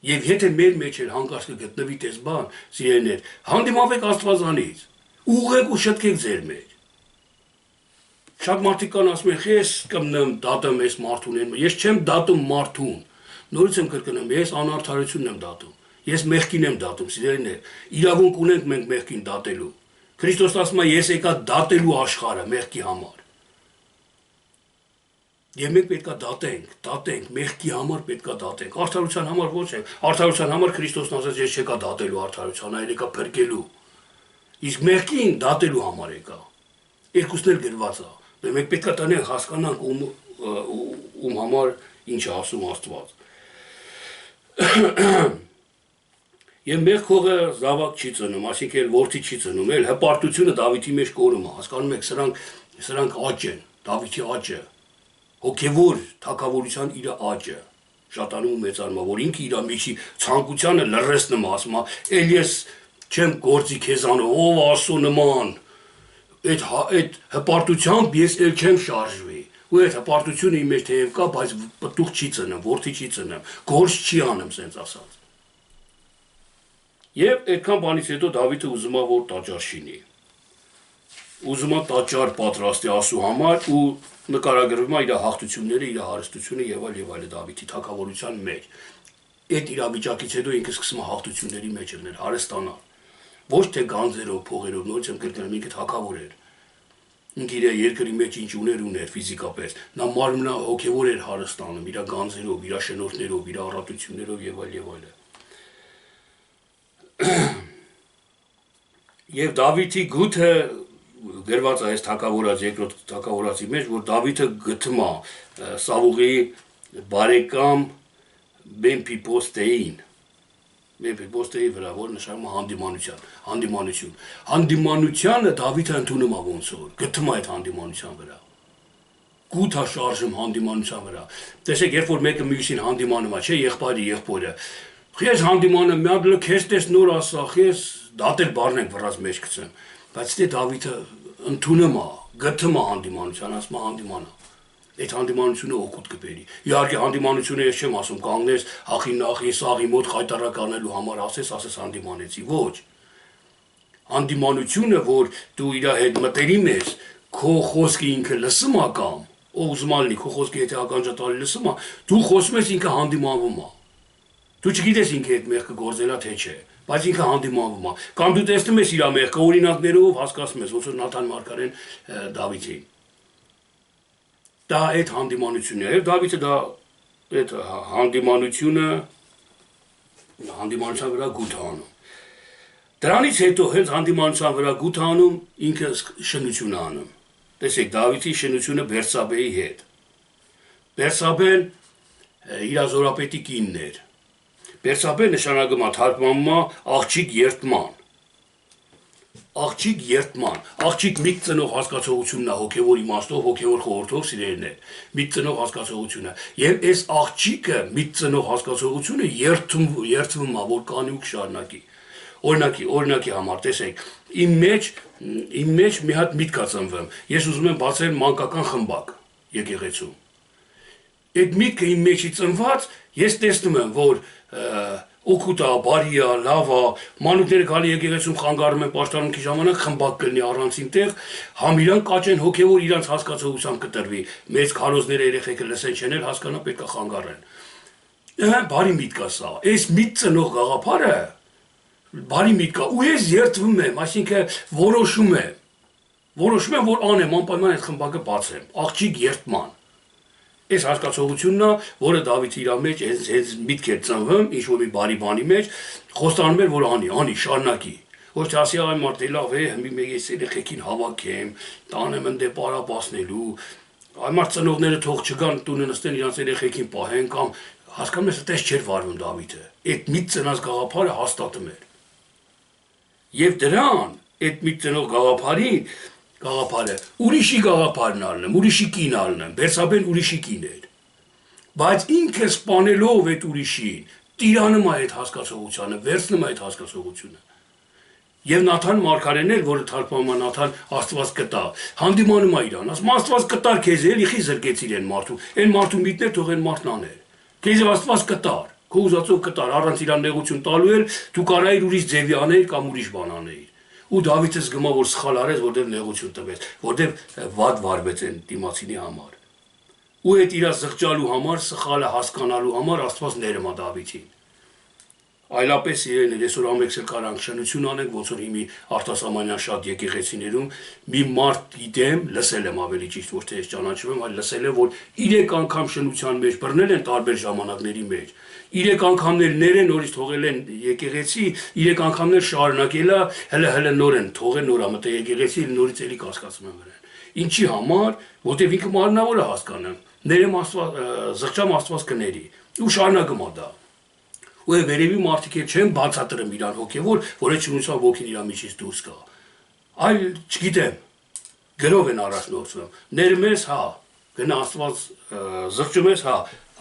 եւ եթե մեր մեջ էլ հանկարծ կգտնվի տես բան սիրելիներ հանդիմավեք Աստվածանից ուղղեք ու շտկեք ձեր մեջ շատ մարդիկ կան ասում են ես կմնամ դատեմ այս մարդուն ես չեմ դատում մարդուն նորից եմ կրկնում ես անարդարությունն եմ դատում Ես մեղքին եմ դատում, սիրելիներ, իրավունք ունենք մենք մեղքին դատելու։ Քրիստոս ասում է, ես եկա դատելու աշխարհը մեղքի համար։ Եվ մենք պետքա դատենք, մեղքի համար պետքա դատենք։ Արդարության համար ոչ է։ Արդարության համար Քրիստոսն ասաց, ես չեկա դատելու արդարության, այլ եկա փրկելու։ Իսկ մեղքին դատելու համար եկա։ Երկուսն էլ գրված է։ Մենք պետքա տնենք հասկանանք ում համար ինչ է ասում Աստված։ Եվ մեղքողը զավակ չի ծնում, այսինքն որդի չի ծնում, էլ հպարտությունը Դավիթի մեջ կորում է, հասկանում եք, սրանք աճ են, Դավիթի աճը, հոգևոր թագավորության իր աճը, շատանում ու մեծանում է, որ ինքը իր միջի ցանկությանը լռեցնում է, ասում է, «Էլ ես չեմ գործի քեզանով, ով Աստծո նման, այդ հպարտությամբ ես էլ չեմ շարժվի»։ Ու այդ հպարտությունը իմ մեջ թեև կա, բայց պտուղ չի ծնում, որդի չի ծնում, գործ չի անում, սենց ասած։ Եվ այդքան բանից հետո Դավիթը ուզում է որ տաճար շինի։ Ուզում է տաճար պատրաստի Աստծո համար ու նկարագրվում է իր հաղթությունները, իր հարստությունը եւ այլ Դավիթի թագավորության մեջ։ Այդ իրավիճակից հետո ինքը սկսում է հաղթությունների մեջ լինել, հարստանալ։ Ոչ թե գանձերով, փողերով, նորից եմ կրկնում, ինքը թագավոր էր։ Ինքը իր երկրի մեջ ինչ ուներ ֆիզիկապես։ Նա մարմնա հոգեվոր էր հարստանում, իր գանձերով, իր շնորհներով, իր առատություններով եւ այլ։ Եվ Դավիթի գութը գրված է այս թագավորած երկրորդ թագավորացի մեջ, որ Դավիթը գտնում է Սավուղի բարեկամ Մեմփիբոստեին վրա, որ նշանակում է հանդիմանություն։ Հանդիմանությանը Դավիթը ընդունում է ոնց որ, գտնում է այդ հանդիմանության վրա։ Գութ է շարժում հանդիմանության վրա։ Տեսեք, երբ որ մեկը մյուսին հանդիմանում է, չէ, եղբայրը եղբորը Ես հանդիմանը մի հատ քեզ տես նոր ասա, ես դատել բառն ենք վրաց մեջ գցեմ, բայց դե Դավիթը ընդունում է, գտնում է հանդիմանության, ասում է հանդիմանա։ Այդ հանդիմանությունը օգուտ կբերի։ Իհարկե հանդիմանությունը ես չեմ ասում, կանգնես հախի նախի սաղի մոտ խայտարակ անելու համար ասես հանդիմանեցի, ոչ։ Հանդիմանությունը, որ դու իր հետ մտերիմ ես, քո խոսքը ինքը լսում է կամ, ով ուզում ալնի, քո խոսքը եթե ականջատարի լսում է, դու խոսում ես ինքը հանդիմանվում է։ Դու չգիտես ինքը այդ մեղքը գործել է թե չէ, բայց ինքը հանդիմանվում է։ Կամ դու տեսնում ես իր մեղքը օրինակներով հասկացում ես, ոնց որ Նաթան մարգարեն Դավիթին։ Դա այդ հանդիմանությունն է, եւ Դավիթը դա այդ հանդիմանության վրա գութ անում։ Դրանից հետո հենց հանդիմանության վրա գութ անում ինքը շնություն անում։ Տեսեք, Դավիթի շնությունը Բերսաբեի հետ։ Բերսաբեն իր զորապետի կինն էր։ Բերսաբե նշանակում է թարգմանվում է աղջիկ երդման։ Աղջիկ միտ ծնող հասկացողությունն է հոգևոր իմաստով, հոգևոր խորհրդով սիրելիներ։ Միտ ծնող հասկացողությունը։ Եվ այս աղջիկը միտ ծնող հասկացողությունը երդվում է, որ կանի ու կշարունակի։ Օրինակի համար, տեսեք, իմ մեջ մի հատ միտք է ծնվում։ Ես ուզում եմ բացել մանկական խմբակ եկեղեցում։ Այդ միտքը իմ մեջի ծնված, ես տեսնում եմ, որ օգուտա, բարիա, լավա, մանուկները գալի եկեղեցում խանգարում են պաշտամունքի ժամանակ խմբակ կլինի առանցին տեղ, համ իրան կաճեն հոգևոր իրանց հասկացողությամբ կտրվի, մեծ քարոզները երեխեքը լսեն չեն էլ հասկանա պետք է խանգարեն։ Բարի միտք է սա, այս միտք ծնող գաղափարը բարի միտք է, ու ես երդվում եմ, այսինքն որոշում եմ, որ անեմ, անպայման այդ խմբակը բացեմ, աղջիկ երդման։ Այս հասկացողությունն է, որը Դավիթը իր մեջ հենց միտք էր ծնվում, ինչ-որ մի բարի բանի մեջ, խոստանում էր, որ անի, շարունակի։ Ոչ թե ասի այ մարդ լավ է, մի ես երեխեքին հավաքեմ, տանեմ ընդե պարապացնելու, այ մարդ ծնողները թող չգան տունը նստեն իրանց երեխեքին պահեն կամ հասկանում ես այդպես չէր վարվում Դավիթը։ Այդ միտք ծնած գաղափարը հաստատում էր։ Եվ դրան, այդ միտք ծնող գաղափարը ուրիշի գաղափարն ալնեմ, ուրիշի կին ալնեմ, Բերսաբեն ուրիշի կին էր։ Բայց ինքը սպանելով այդ ուրիշին, տիրանում է այդ հասկացողությանը, վերցնում է այդ հասկացողությունը։ Եվ Նաթան մարգարեն էր, որը թարգմանում է Նաթան Աստված կտա, հանդիմանում է իրան, ասում Աստված կտար քեզ, էլի զրկեցիր այն մարդու, այն մարդու միտներ թող այն մարդն աներ։ Քեզ Աստված կտար, քո ուզածով կտար, առանց իրան նեղություն տալու էլ դու կարայիր ուրիշ ձևի անել կամ ուրիշ բան անել։ Ու Դավիթը զգում է, որ սխալ արեց, որտեղ նեղություն տվեց, որտեղ վատ վարվեց այն դիմացինի համար։ Ու այդ իր զղջալու համար, սխալը հասկանալու համար Աստված ներում է Դավիթին։ Այլապես իրեն այսօր ամեքսել կարանք շնություն անենք, ոնց որ հիմի արտասահմանյան շատ եկեղեցիներում մի մարդ գիտեմ, լսել եմ ավելի ճիշտ, ոչ թե ես ճանաչում եմ, այլ լսել եմ, որ 3 անգամ շնության մեջ բռնել են տարբեր ժամանակների մեջ։ 3 անգամներ ներեն նորից թողել են եկեղեցի, 3 անգամներ շարունակել է, հələ նոր են թողել նորա մտե եկեղեցի, նորից էլի կասկածում են վրան։ Ինչի համար, որտեղ ինքը մարմնավոր է հասկանում, ներեմ Աստված, զղջամ Աստված կների, ու շարունակում է դա։ Ու վերևի մարդիկ չեն բացատրում իրան հոգևոր, որ այդ շնության ոգին իր միջից դուրս գա։ Այլ չգիտեմ, գրով են առաջնորդվում։ Ներում ես, հա, գնա Աստված, զղջում ես, հա,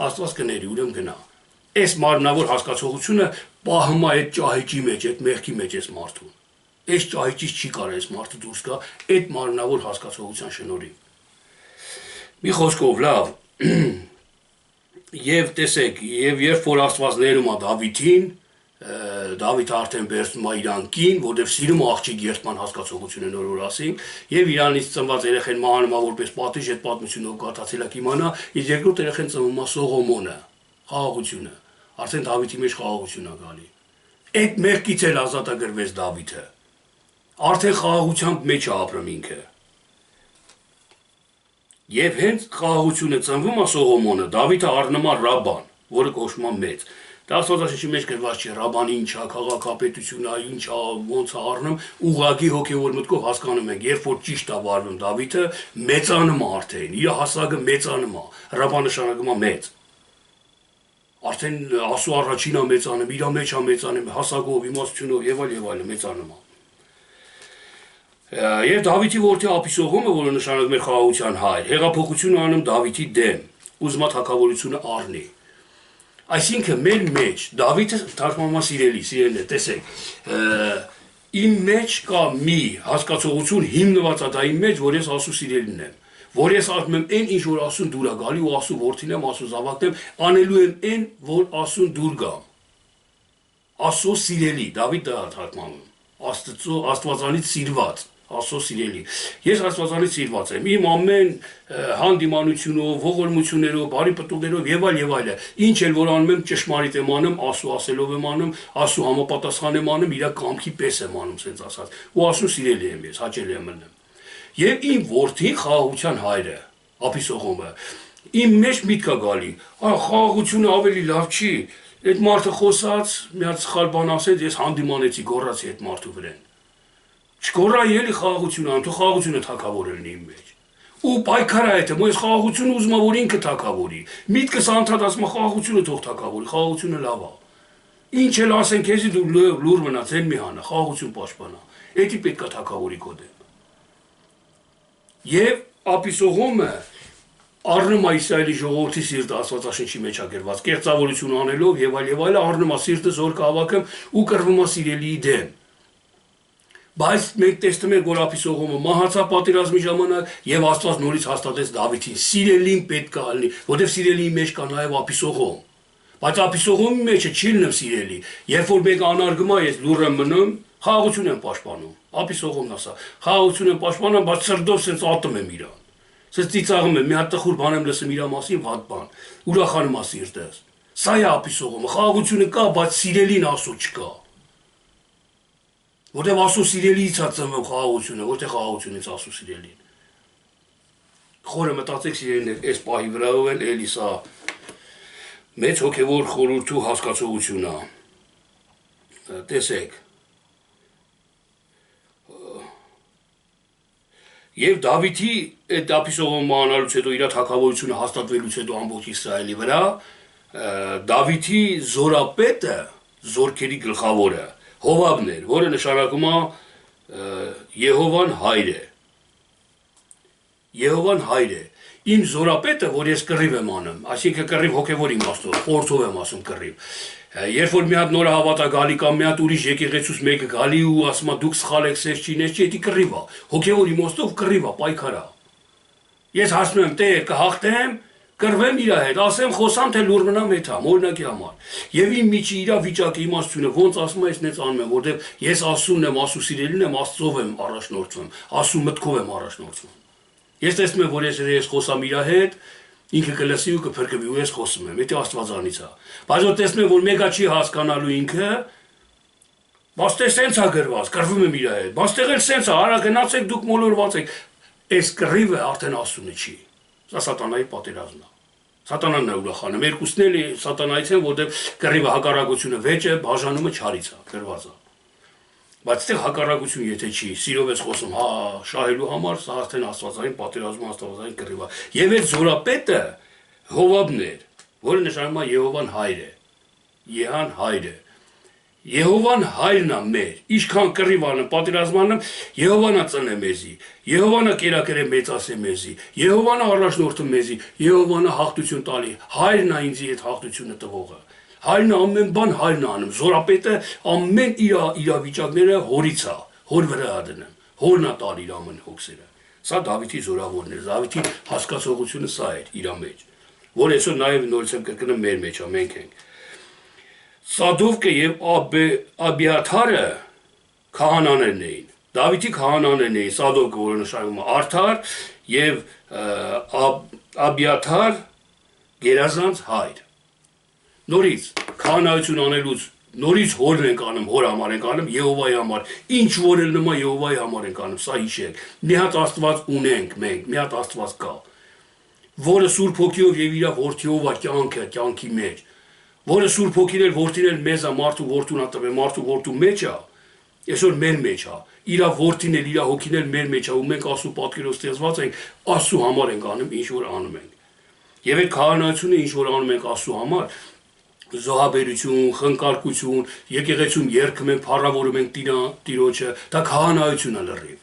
Աստված կների, ուրեմն գնա։ Այս մարմնավոր հասկացողությունը պահում է այդ ճահիճի մեջ, այդ մեղքի մեջ այս մարդուն։ Այս ճահիճից չի կարող այս մարդը դուրս գա այդ մարմնավոր հասկացողության շնորհիվ։ Մի խոսքով լավ, եւ տեսեք, եւ երբ որ Աստված ներում է Դավիթին, Դավիթը արդեն վերցնում է իրան կին, որտեղ սիրում է աղջիկ երդման հասկացողությունը նոր որ ասենք, եւ իրանից ծնված երեխեն մահանում է որպես պատիժ, այդ պատմությունով գաթացել է կիմանա, իսկ երկրորդ երեխեն ծնվում է Սողոմոնը, խաղաղությունը, արդեն Դավիթի մեջ խաղաղություն է գալի։ Այդ մեղքից էլ ազատագրվեց Դավիթը։ Արդեն խաղաղության մեջ է ապրում ինքը։ Եվ հենց խաղաղությունը ծնվում է Սողոմոնը, Դավիթը առնում է Ռաբան, որը կոչվում է մեծ։ Դա Աստվածաշնչի մեջ գրված չէ, Ռաբան ինչ է, քաղաքապետություն է, ինչ է, ոնց է առնում, ուղղակի հոգևոր մտքով հասկանում ենք, երբ որ ճիշտ է վարվում Դավիթը, մեծանում է արդեն, իր հասակը մեծանում է, Ռաբան նշանակում է մեծ։ Արդեն Աստծո առաջին է մեծանում, իր մեջ է մեծանում, հասակով, իմաստությունով եւ այլն մեծանում է։ Եվ Դավիթի որդի Ափիսողոմը, որը նշանակում է խաղաղության հայր, հեղափոխություն անում Դավիթի դեմ, ուզում է թագավորությունը առնի։ Այսինքն մեր մեջ Դավիթը թարգմանվում է սիրելին է, տեսեք, իմ մեջ կա մի հասկացողություն հիմնված է դա իմ մեջ, որ ես Աստծո սիրելին եմ, որ ես ասում եմ այն ինչ որ Աստծուն դուր է գալի ու Աստծո որդին եմ, Աստծո զավակն եմ, անելու եմ այն, որ Աստծուն դուր գամ։ Աստծո սիրելի, Դավիթ դա թարգմանում, Աստվածանից սիրված, Աստծո սիրելի։ Ես Աստվածանից սիրված եմ, իմ ամեն հանդիմանությունով, ողորմություններով, բարի պտուղներով եւ այլ, ինչ էլ որ անում եմ ճշմարիտ եմ անում, Աստծո ասելով եմ անում, Աստծո համապատասխան եմ անում, իր կամքի պես եմ անում, ասենց ասած։ Ու Աստծո սիրելի եմ ես, հաճելի եմ մնում։ Եվ իմ որդին խաղաղության հայրը, Ափիսողոմը, իմ մեջ միտք է գալի, խաղաղությունը ավելի լավ չի։ Այդ մարդը խոսած, մի հատ սխալ բան ասեց, ես հանդիմանեցի, գոռացի այդ մարդու վրան։ Չգոռայի էլի խաղաղություն անում, թող խաղաղությունը թակավորել լինի իմ մեջ։ Ու պայքար է այդ, ես խաղաղությունը ուզում եմ, որ ինքը թակավորի։ Միտքս անդադ ասում է խաղաղությունը թող թակավորի, խաղաղությունը լավ է։ Ինչ էլ ասեն քեզի դու լուր մնաց, այն մի հանա, խաղաղություն պաշտպանա։ Էդի պետք է թակավորի քո դեմ։ Եվ Ափիսողոմը առնում է Իսրայելի ժողովրդի սիրտը Աստվածաշնչի մեջ է գրված, կեղծավորություն անելով եւ այլ, առնում է սիրտը զոր կավակում ու կռվում է սիրելիի դեմ։ Բայց մենք տեսնում ենք, որ Ափիսողոմը մահացավ պատերազմի ժամանակ եւ Աստված նորից հաստատեց Դավիթին, սիրելին պետք է լինի, որովհետեւ սիրելիի մեջ կա նաեւ Ափիսողոմ։ Բայց ապիսողումի մեջ չի լինում սիրելի։ Երբ որ մեկ անարգում է, ես լուր եմ մնում, խաղաղություն եմ պաշտպանում։ Ապիսողումն ասա, խաղաղություն եմ պաշտպանում, բայց սրտով սենց ատում եմ իրան։ Սենց ծիծաղում եմ, մի հատ տխուր բան եմ լսում իր մասին, վատ բան։ Ուրախանում է սիրտս։ Սա է ապիսողումը, խաղաղությունը կա, բայց սիրելին ասու չկա։ Որտեվ ասու սիրելիից է ծնվում խաղաղությունը, որտեղ խաղաղությունից ասու սիրելին։ Խորը մտածեք սիրելիներ, այս պահի վրայով էլ էլի սա մեծ հոգևոր խորհրդու հասկացողություն է։ Տեսեք։ Եվ Դավիթի այդ ապիսողումը անալուց հետո իր թագավորությունը հաստատվելուց հետո ամբողջ Իսրայելի վրա Դավիթի զորապետը, զորքերի գլխավորը Հովաբն էր, որը նշանակում է Եհովան հայր է։ Եհովան հայր է։ Իմ զորապետը, որ ես կռիվ եմ անում, այսինքն կռիվ հոգևոր իմաստով, խորհրդով եմ ասում կռիվ։ Երբ որ մի հատ նոր հավատա գալի կամ մի հատ ուրիշ եկեղեցուց մեկը գալի ու ասում է դուք սխալ եք, սես չի, նես չի, դա կռիվ է։ Հոգևոր իմաստով կռիվ է, պայքար է։ Ես հասնում եմ Տեր, կհաղթեմ, կռվեմ իր հետ, ասեմ, խոսամ, թե լուր մնամ եթամ, օրինակի համար։ Եվ իմ միջի իր վիճակի իմաստությունը ոնց ասում ես, նենց անում եմ, որտեղ ես ասումն եմ, ասու սիրելին եմ, Աստծով եմ առաջնորդվում, ասու մտքով եմ առաջնորդվում։ Ես տեսնում եմ, որ ես խոսամ իր հետ, ինքը կլսի ու կփրկվի ու ես խոսում եմ, դա Աստվածանից է։ Բայց որ տեսնում եմ, որ մեկը չի հասկանալու ինքը, բաստե սենց է գրված, կռվում եմ իր հետ։ Բաստեղ էլ սենց է, արա գնացեք դուք մոլորված եք։ Այս կռիվը արդեն Աստծունը չի։ Սա սատանայի պատերազմն է։ Սատանան է ուրախանում։ Երկուսն էլ սատանայից են, որտեղ կռիվը հակառակությունը վեճ է, բաժանումը չարից է, գրված է։ Բայց այդտեղ հակառակություն եթե չի, սիրով ես խոսում, հա, շահելու համար, սա արդեն Աստվածային պատերազմը, Աստվածային կռիվը։ Եվ այդ զորապետը Հովաբն էր, որը նշանակում է Եհովան հայր է։ Եհան հայր է։ Եհովան հայրն է մեր, ինչքան կռիվ անում, պատերազմ անում, Եհովան է ծնե մեզի, Եհովան է կերակրե մեծացե մեզի, Եհովան է առաջնորդում մեզի, Եհովան է հաղթություն տալի, հայրն է ինձի այդ հաղթությունը տվողը։ Հայրն ամեն բան հայրն անում, զորապետը ամեն իրավիճակները հորից է, հոր վրա դնում, հորն է տալ իր ամեն հոգսերը։ Սա Դավիթի զորավորն էր, Դավիթի հասկացողությունը սա էր իր մեջ, որ այսօր նաև նորից եմ կրկնում մեր մեջ է, մենք ենք։ Սադովկը եւ Աբիաթարը քահանաներն էին։ Դավիթի քահանաներն էին, Սադովկը, որը նշանակում է արդար, եւ Աբիաթար գերազանց հայր։ Նորից քահանայություն անելուց նորից հորն ենք անում, հոր համար ենք անում, Եհովայի համար, ինչ որ էլ նման Եհովայի համար ենք անում, սա հիշեք։ Մի հատ Աստված ունենք մենք, մի հատ Աստված կա, որը Սուրբ Հոգիով եւ իր որդիով է կյանքը, կյանքի մեջ, որը Սուրբ Հոգին էլ որդին էլ մեզ է, մարդու որդուն է տվել, մարդու որդու մեջ է, այսօր մեր մեջ է, իր որդին էլ, իր հոգին էլ մեր մեջ է, ու մենք Աստծո պատկերով ստեղծված ենք, Աստծո համար ենք անում, ինչ որ անում ենք։ Եվ այդ քահանայությունը ինչ որ անում ենք Աստծո համար, զոհաբերություն, խնկարկություն, եկեղեցում երգում ենք, փառավորում ենք Տիրոջը, դա քահանայություն է լրիվ։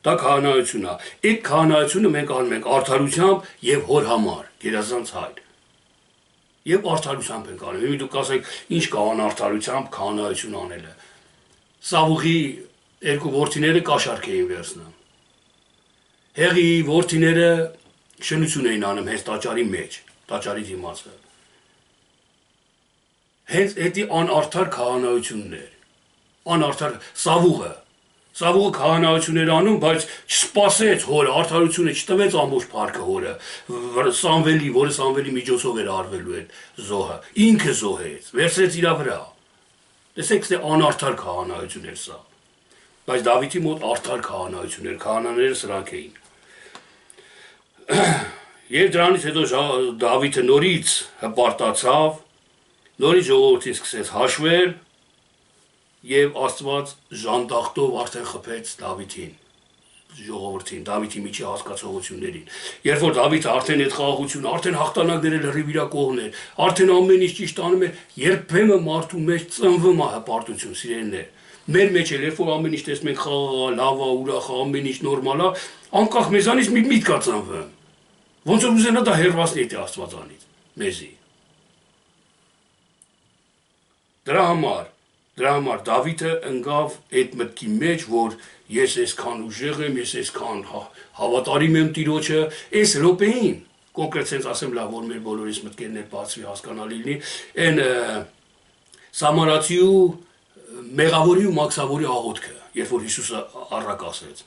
Դա քահանայություն է։ Այդ քահանայությունը մենք անում ենք արդարությամբ եւ հոր համար, գերազանց հայր։ Եվ արդարությամբ ենք անում։ Հիմա դուք ասեք, ինչ կա անարդարությամբ քահանայություն անելը։ Սավուղի երկու որդիները կաշառք էին վերցնում։ Հեղի որդիները շնություն էին անում հենց տաճարի մեջ, տաճարի դիմացը։ Հենց էդի անարդար քահանայությունն էր, անարդար Սավուղը քահանայություններ անում, բայց չսպասեց հորը, արդարությունը չտվեց ամբողջ փառքը հորը, Սամվելի, որը Սամվելի միջոցով էր արվելու այդ զոհը, ինքը զոհեց, վերցրեց իր վրա։ Տեսեք, թե անարդար քահանայություն էր սա, բայց Դավիթի մոտ արդար քահանայություն էր, քահանաները սրանք էին։ Եվ դրանից հետո Դավիթը նորից հպարտացավ, նորից ժողովրդին սկսեց հաշվել եւ Աստված ժանդախտով արդեն խփեց Դավիթին, ժողովրդին, Դավիթի միջի հասկացողություններին։ Երբ որ Դավիթը արդեն այդ խաղաղությունը, արդեն հաղթանակները լրիվ իր կողմն էր, արդեն ամեն ինչ ճիշտ անում էր, երբեմն մարդու մեջ ծնվում է հպարտություն, սիրելիներ։ Մեր մեջ էլ երբ որ ամեն ինչ տեսնում ենք խաղաղ, լավ, ուրախ, ամեն ինչ նորմալ է, անկախ մեզանից մի միտք է ծնվում։ Ոնց որ ուզենա դա հեռվացնի այդ Աստվածանից մեզի։ Դրա համար Դավիթը ընկավ այդ մտքի մեջ, որ ես այսքան ուժեղ եմ, ես այսքան հավատարիմ եմ Տիրոջը, այս րոպեին կոնկրետ sense ասեմ լավ, որ մեր բոլորիս մտքերն էլ բացվի հասկանալի լինի, այն Սամարացի ու Մեղավորի ու Մաքսավորի աղոթքը, երբ որ Հիսուսը առակ ասեց։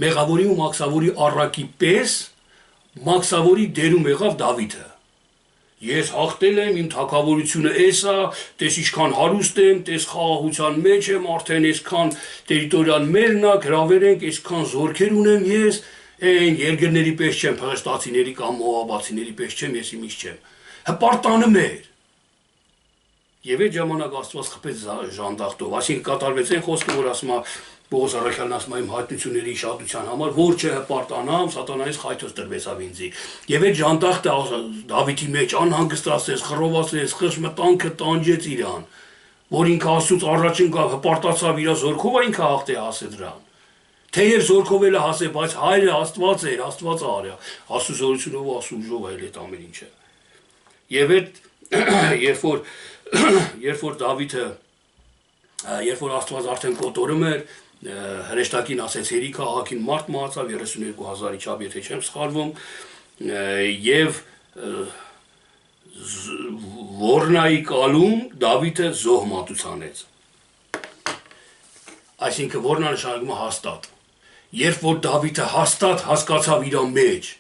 Մեղավորի ու Մաքսավորի առակի պես Մաքսավորի դերում եղավ Դավիթը։ Ես հաղթել եմ, իմ թագավորությունը էս է, տես ինչքան հարուստ եմ, տես խաղաղության մեջ եմ, արդեն այսքան տերիտորիան մերն է, գրավեր ենք, այսքան զորքեր ունեմ ես, այն երկրների պես չեմ, փղստացիների կամ մոաբացիների պես չեմ, ես իմիջ չեմ։ Հպարտանում էր։ Եվ այդ ժամանակ Աստված խփեց ժանդախտով, այսինքն կատարվեց այն խոսքը, որ ասում է Պողոս առաքյալն ասում է իմ հայտնությունների շատության համար, որ չհպարտանամ, սատանայից խայթոց տրվեցավ ինձի։ Եվ այդ ժանդախտը Դավիթի մեջ անհանգստացեց, խռովացրեց, խշմտանքը տանջեց իրան, որ ինքը Աստծուց առաջին գավ, հպարտացավ իր զորքով, ինքը հաղթե հասե դրան։ Թեև զորքով էլ հասե, բայց հայրը Աստված էր, Աստված արյա, Աստծո զորությունով ու Աստծո ուժով էլ այդ ամեն ինչը։ Եվ այդ երբ որ Դավիթը, երբ որ Աստված արդեն կոտորում էր, հրեշտակին ասեց հերի քաղաքին մարդ մահացավ 32,000-ի չափ, եթե չեմ սխալվում, եւ Որնայի կալում Դավիթը զոհ մատուցանեց։ Այսինքն Որնա նշանակում է հաստատ։ Երբ որ Դավիթը հաստատ հասկացավ իր մեջ,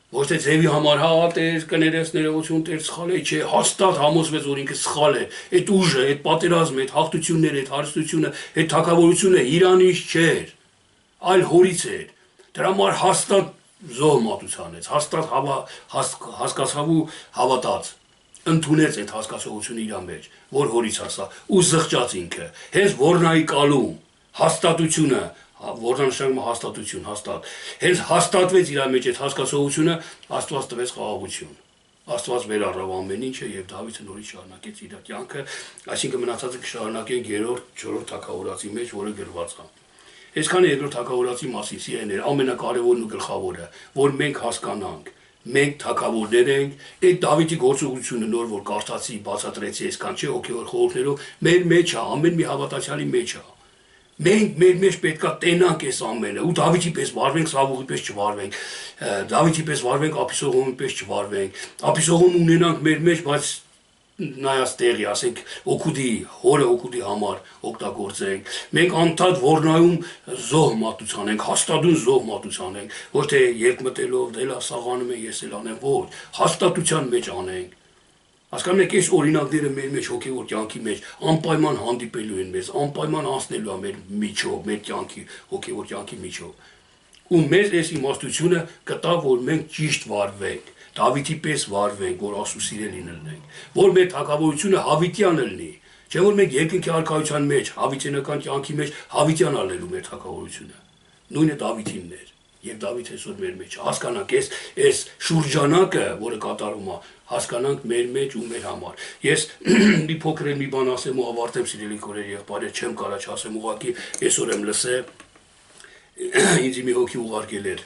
ոչ թե ձևի համար Տեր կներես ներողություն, Տեր սխալ է, չէ, հաստատ համոզվեց, որ ինքը սխալ է, այդ ուժը, այդ պատերազմը, այդ հաղթությունները, այդ հարստությունը, այդ թագավորությունը իրանից չէր, այլ հորից էր։ Դրա համար հաստատ զոհ մատուցանեց, հաստատ հասկացավ ու հավատաց, ընդունեց այդ հասկացողությունը իր մեջ, որ հորից հասա ու զղջաց ինքը։ Հենց Որնայի կալում հաստատությունը, Որնանշանակում հաստատություն, հաստատ։ Հենց հաստատվեց իր մեջ այդ հասկացողությունը, Աստված տվեց խաղաղություն։ Աստված վեր առավ ամեն ինչը եւ Դավիթը նորից շարունակեց իր կյանքը, այսինքն մնացածը կշարունակեն 3-րդ, 4-րդ թագավորացի մեջ, որը գրված է։ Այսքանը երկրորդ թագավորացի մասին սիրելիներ, ամենակարևորն ու գլխավորը, որ մենք հասկանանք, մենք թագավորներ ենք, այդ Դավիթի գործողությունը նոր որ կարդացի, բացատրեցի այսքան չէ, հոգեոր խորհուրդներով, մեր մեջ է, ամեն մի հավատացյալի մեջ է։ Մենք մեր մեջ պետքա տենանք այս ամենը, ու Դավիթի պես վարվենք, Սավուղի պես չվարվենք, Դավիթի պես վարվենք, Աբիսողոմի պես չվարվենք, Աբիսողոմ ունենանք մեր մեջ, բայց նայած տեղի, ասենք, օգուտի, հորը օգուտի համար օգտագործենք։ Մենք անդադ Որնայում զոհ մատուցանենք, հաստատուն զոհ մատուցանենք, ոչ թե երկմտելով, դելա սաղանում է, ես էլ անեմ, ոչ, հաստատության մեջ անենք։ Հասկանում եք, այս օրինակները մեր մեջ հոգևոր կյանքի մեջ անպայման հանդիպելու են մեզ, անպայման անցնելու է մեր միջով, մեր կյանքի, հոգևոր կյանքի միջով։ Ու մեզ այս իմաստությունը կտա, որ մենք ճիշտ վարվենք, Դավիթի պես վարվենք, որ Աստծո սիրելին լինենք, որ մեր թագավորությունը հավիտյան լինի, չէ որ մենք երկնքի արքայության մեջ, հավիտենական կյանքի մեջ հավիտյան ալելու մեր թագավորությունը։ Նույնը Դավիթինն էր, եւ Դավիթ այսօր մեր մեջ հասկանանք այս շուրջանակը, որը կատարում է, հասկանանք մեր մեջ ու մեր համար։ Ես մի փոքր մի բան ասեմ ու ավարտեմ, սիրելի քորեր եղբայրեր, չեմ կարա չասեմ, ուղղակի այսօր եմ լսել, ինձ մի հոգի ուղարկել էր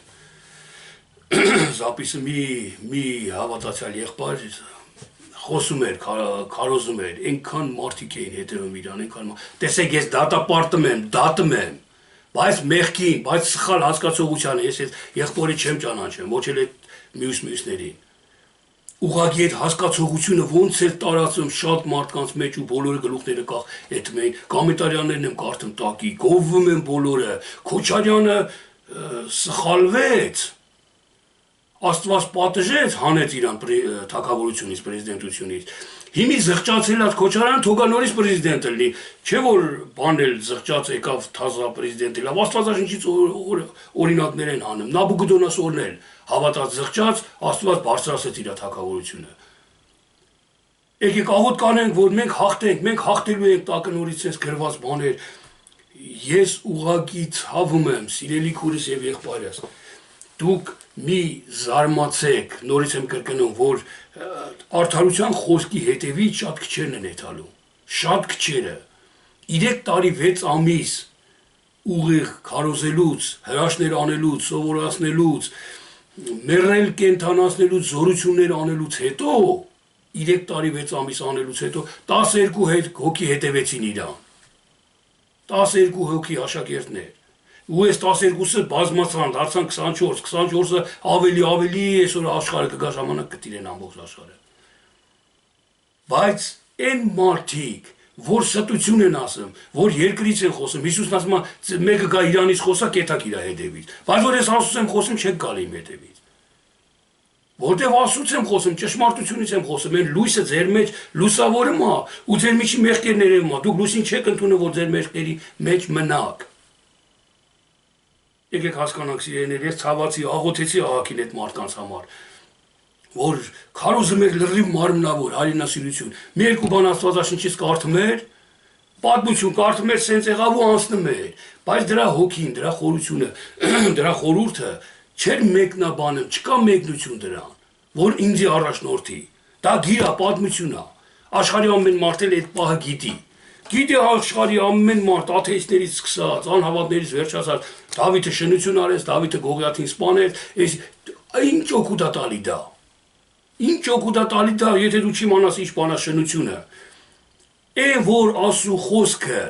Զապիսը մի հավատացյալ եղբայր խոսում էր, քարոզում էր, այնքան մարդիկ էին հետևում իրան, այնքան տեսեք, ես դատապարտում եմ, բայց մեղքին, բայց սխալ հասկացողությանը, ես այդ եղբորը չեմ ճանաչում, ոչ էլ այդ մյուսներին։ Ուղղակի այդ հասկացողությունը ոնց էր տարածում շատ մարդկանց մեջ ու բոլորը գլուխները կախ էին, կոմենտարիաներն եմ կարդում տակի, գովվում են բոլորը, Քոչարյանը սխալվեց, Աստված պատժեց, հանեց իրան թագավորությունից, պրեզիդենտությունից։ Հիմի զղջացելած Քոչարյանը թողա նորից պրեզիդենտ լինի, չէ որ բանել զղջաց եկավ թազա պրեզիդենտ լինի, Աստվածաշնչից օրինակներ են հանում, Նաբուկոդոնոսորն էլ հավատաց զղջաց, Աստված բարձրացրեց իր թագավորությունը։ Եկեք աղոթ կանենք, որ մենք հաղթենք, մենք հաղթելու ենք տակնորից այս գրված բաներ։ Ես ուղղակի ցավում եմ, սիրելի քուրս եւ եղբայրս, դուք մի զարմացեք, նորից եմ կրկնում, որ արդարության խոսքի հետևից շատ քչերն են եթալու, շատ քչերը, 3 տարի 6 ամիս ուղիղ քարոզելուց, հրաշներ անելուց, սովորացնելուց, մեռել կենթանացնելուց, զորություններ անելուց հետո, 3 տարի 6 ամիս անելուց հետո 12 հոգի հետևեցին իրան, 12 հոգի աշակերտներ, ու այս 12-ը բազմացան, դարձան 24, 24-ը ավելի այսօր աշխարհը կգա ժամանակ կտիրեն ամբողջ աշխարհը։ Բայց այն մարդիկ, որ ստություն են ասում, որ երկրից են խոսում, Հիսուսն ասում է մեկը գա Իրանից խոսա, կետակ իր հետևից։ Բայց որ ես Աստծուց եմ խոսում, չեք գալի իմ հետևից։ Որտեվ Աստծուց եմ խոսում, ճշմարտությունից եմ խոսում, այն լույսը ձեր մեջ լուսավորում է ու ձեր միջի մեղքերն երևում է։ Դուք լույսին չեք ընդունում, որ ձեր մեղքերի մեջ մնաք։ Եկեք հասկանանք, սիրելիներ, ես ցավացի, աղոթեցի աղաքին այդ մարդկանց համար, որ քարոզում եք լրիվ մարմնավոր հայրենասիրություն։ Մի երկու բան Աստվածաշնչից կարդում էր, պատմություն կարդում էր, սենց եղավ ու անցնում էր, բայց դրա հոգին, դրա խորությունը, դրա խորհուրդը չէր մեկնաբանում, չկա մեկնություն դրան, որ ինձի առաջնորդի։ Դա գիր է, պատմություն է։ Աշխարհի ամեն մարդ էլ այդ պահը գիտի։ Գիտի աշխարհի ամեն մարդ, աթեիստներից սկսած, անհավատներից վերջացած, Դավիթը շնություն արեց, Դավիթը Գողիաթին սպանեց, ինչ օգուտ է տալի դա։ Ինչ օգուտ է տալի դա, եթե դու չիմանաս ինչ բան է շնությունը։ Այն որ Աստծո խոսքը,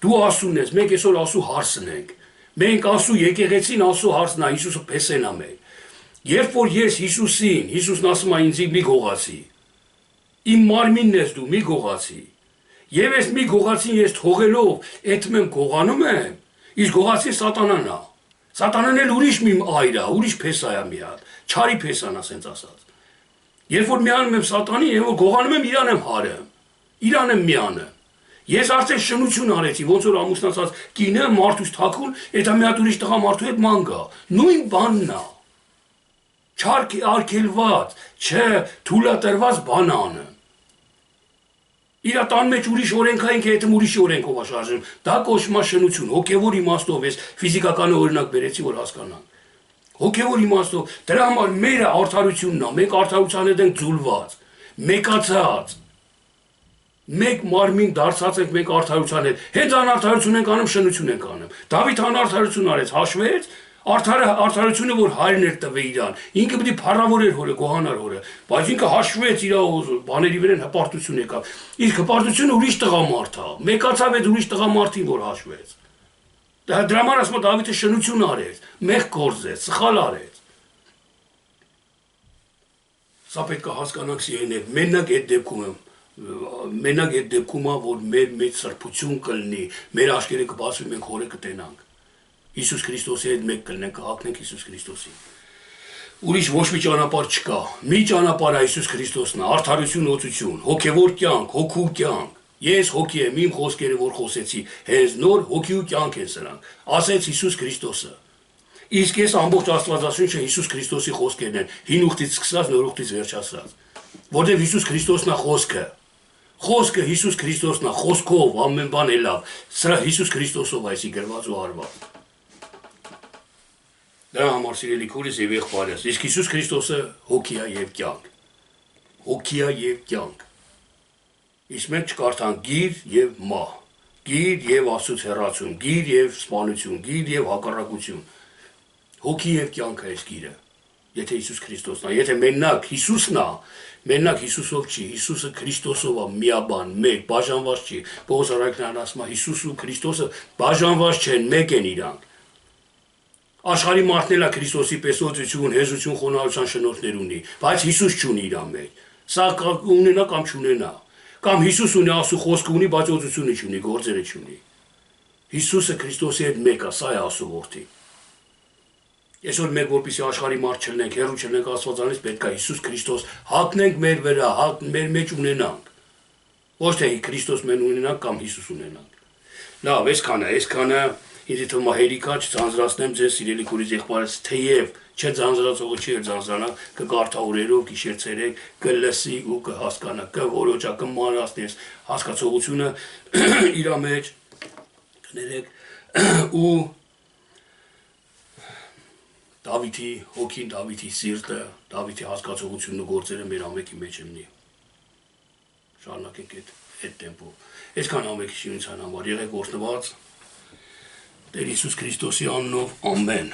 դու Աստծուն ես, մենք այսօր Աստծո հարսն ենք։ Մենք Աստծո եկեղեցին Աստծո հարսն է, Հիսուսը փեսեն է մեր։ Երբ որ ես Հիսուսին, Հիսուսն ասում է ինձ մի գողացի։ Իմ մարմինն ես դու, մի գողացի։ Եվ այս մի գողացին ես թողելով, այդ մեմ գողանում եմ, իսկ գողացին սատանան է։ Սատանան էլ ուրիշ մի այր է, ուրիշ փեսա է մի հատ, չարի փեսան է, ասենց ասած։ Երբ որ միանում եմ սատանին, երբ որ գողանում եմ, իրան եմ հարում, իրան եմ միանում։ Ես արդեն շնություն արեցի, ոնց որ ամուսնացած կինը մարդուց թաքուն, այդ մի հատ ուրիշ տղա մարդու հետ ման գա։ Նույն բանն է։ Չարք արգելված, չթույլատրված բան անը։ Իր տան մեջ ուրիշ օրենքային կետում ուրիշ օրենքով աշխարհում։ Դա կոչվում է շնություն, հոգևոր իմաստով ես ֆիզիկական օրինակ բերեցի, որ հասկանանք։ Հոգևոր իմաստով, դրա համար մերը արդարությունն է, մենք արդարության հետ ենք ձուլված, մեկացած։ Մեկ մարմին դարձած ենք մենք արդարության հետ։ Հենց անարդարություն ենք անում, շնություն ենք անում։ Դավիթ անարդարություն արեց, հաշվեց, արդարությունը որ հայրն էր տվել իրան, ինքը պիտի փառավոր էր հորը, գոհանար հորը, բայց ինքը հաշվեց իր բաների վրան հպարտություն եկավ։ Իսկ հպարտությունը ուրիշ տղամարդ է, մեկացավ այդ ուրիշ տղամարդին, որ հաշվեց։ Դրա համար ասում է Դավիթը շնություն արեց, մեղք գործեց, սխալ արեց։ Սա պետք է հասկանանք սիրելիներ, մենակ այդ դեպքում է, որ մեր մեջ սրբություն կլինի, մեր աչքերը կբացվի, մենք հորը կտենանք։ Հիսուս Քրիստոսի հետ մեկ կլինենք, կհագնենք Հիսուս Քրիստոսին։ Ուրիշ ոչ մի ճանապարհ չկա։ Մի ճանապարհ է Հիսուս Քրիստոսն է, արդարություն, օծություն, հոգևոր կյանք, հոգու կյանք։ Ես հոգի եմ, իմ խոսքերը որ խոսեցի, հենց նոր հոգի ու կյանք են սրանք, ասեց Հիսուս Քրիստոսը։ Իսկ ես ամբողջ Աստվածաշունչը Հիսուս Քրիստոսի խոսքերն են, հին ուխտից սկսած, նոր ուխտից վերջացած։ Որտեղ Հիսուս Քրիստոսն է խոսքը։ Խոսքը Հիսուս Քրիստոսն է, խոսքով ամեն բան է լավ։ Սրա Հիսուս Քրիստոսով այսի գրված ու արված։ Դրա համար սիրելի քուրս եւ եղբայրս, իսկ Հիսուս Քրիստոսը հոգի է եւ կյանք։ Հոգի է եւ կյանք։ Իսկ մենք չկարդանք գիր եւ մահ, գիր եւ Աստծուց հեռացում, գիր եւ սպանություն, գիր եւ հակառակություն։ Հոգի եւ կյանք է այս գիրը։ Եթե Հիսուս Քրիստոսն է, եթե մենակ Հիսուսն է, մենակ Հիսուսով չի, Հիսուսը Քրիստոսով է միաբան, մեկ, բաժանված չի։ Պողոս առաքյալն ասում է Հիսուսը ու Քրիստոսը բաժանված չեն, մեկ են իրանք։ Աշխարհի մարդն էլ է Քրիստոսի պես օծություն, հեզություն, խոնարհության շնորհներ ունի, բայց Հիսուս չունի իր մեջ։ Սա ունենա կամ չունենա։ Կամ Հիսուս ունի, Աստծո խոսքը ունի, բայց օծությունը չունի, գործերը չունի։ Հիսուսը Քրիստոսի հետ մեկ է, սա է Աստծո որդի։ Այսօր մենք որպեսզի աշխարհի մարդ չլինենք, հեռու չլինենք Աստվածանից, պետք է Հիսուս Քրիստոս հագնենք մեր վրա, մեր մեջ ունենանք։ Ոչ թե Քրիստոս մեն ունենանք կամ Հիսուս ունենանք։ Լավ, այսքանը ինձ թվում է հերիքա չձանձրացնեմ ձեզ սիրելի քուրից եղբայրս, թեև չձանձրացողը չի ձանձրանա, կկարդա օրերով, գիշեր ցերեկ, կլսի ու կհասկանա, կորոճա, կմանրացնի հասկացողությունը իր մեջ կներեք ու Դավիթի հոգին, Դավիթի սիրտը, Դավիթի հասկացողությունն ու գործերը մեր ամենքի մեջ լինի։ Շարունակենք այդ տեմպով։ Այսքան ամենքի շինության համար եղեք օրհնված Տեր Հիսուս Քրիստոսի անունով ամեն։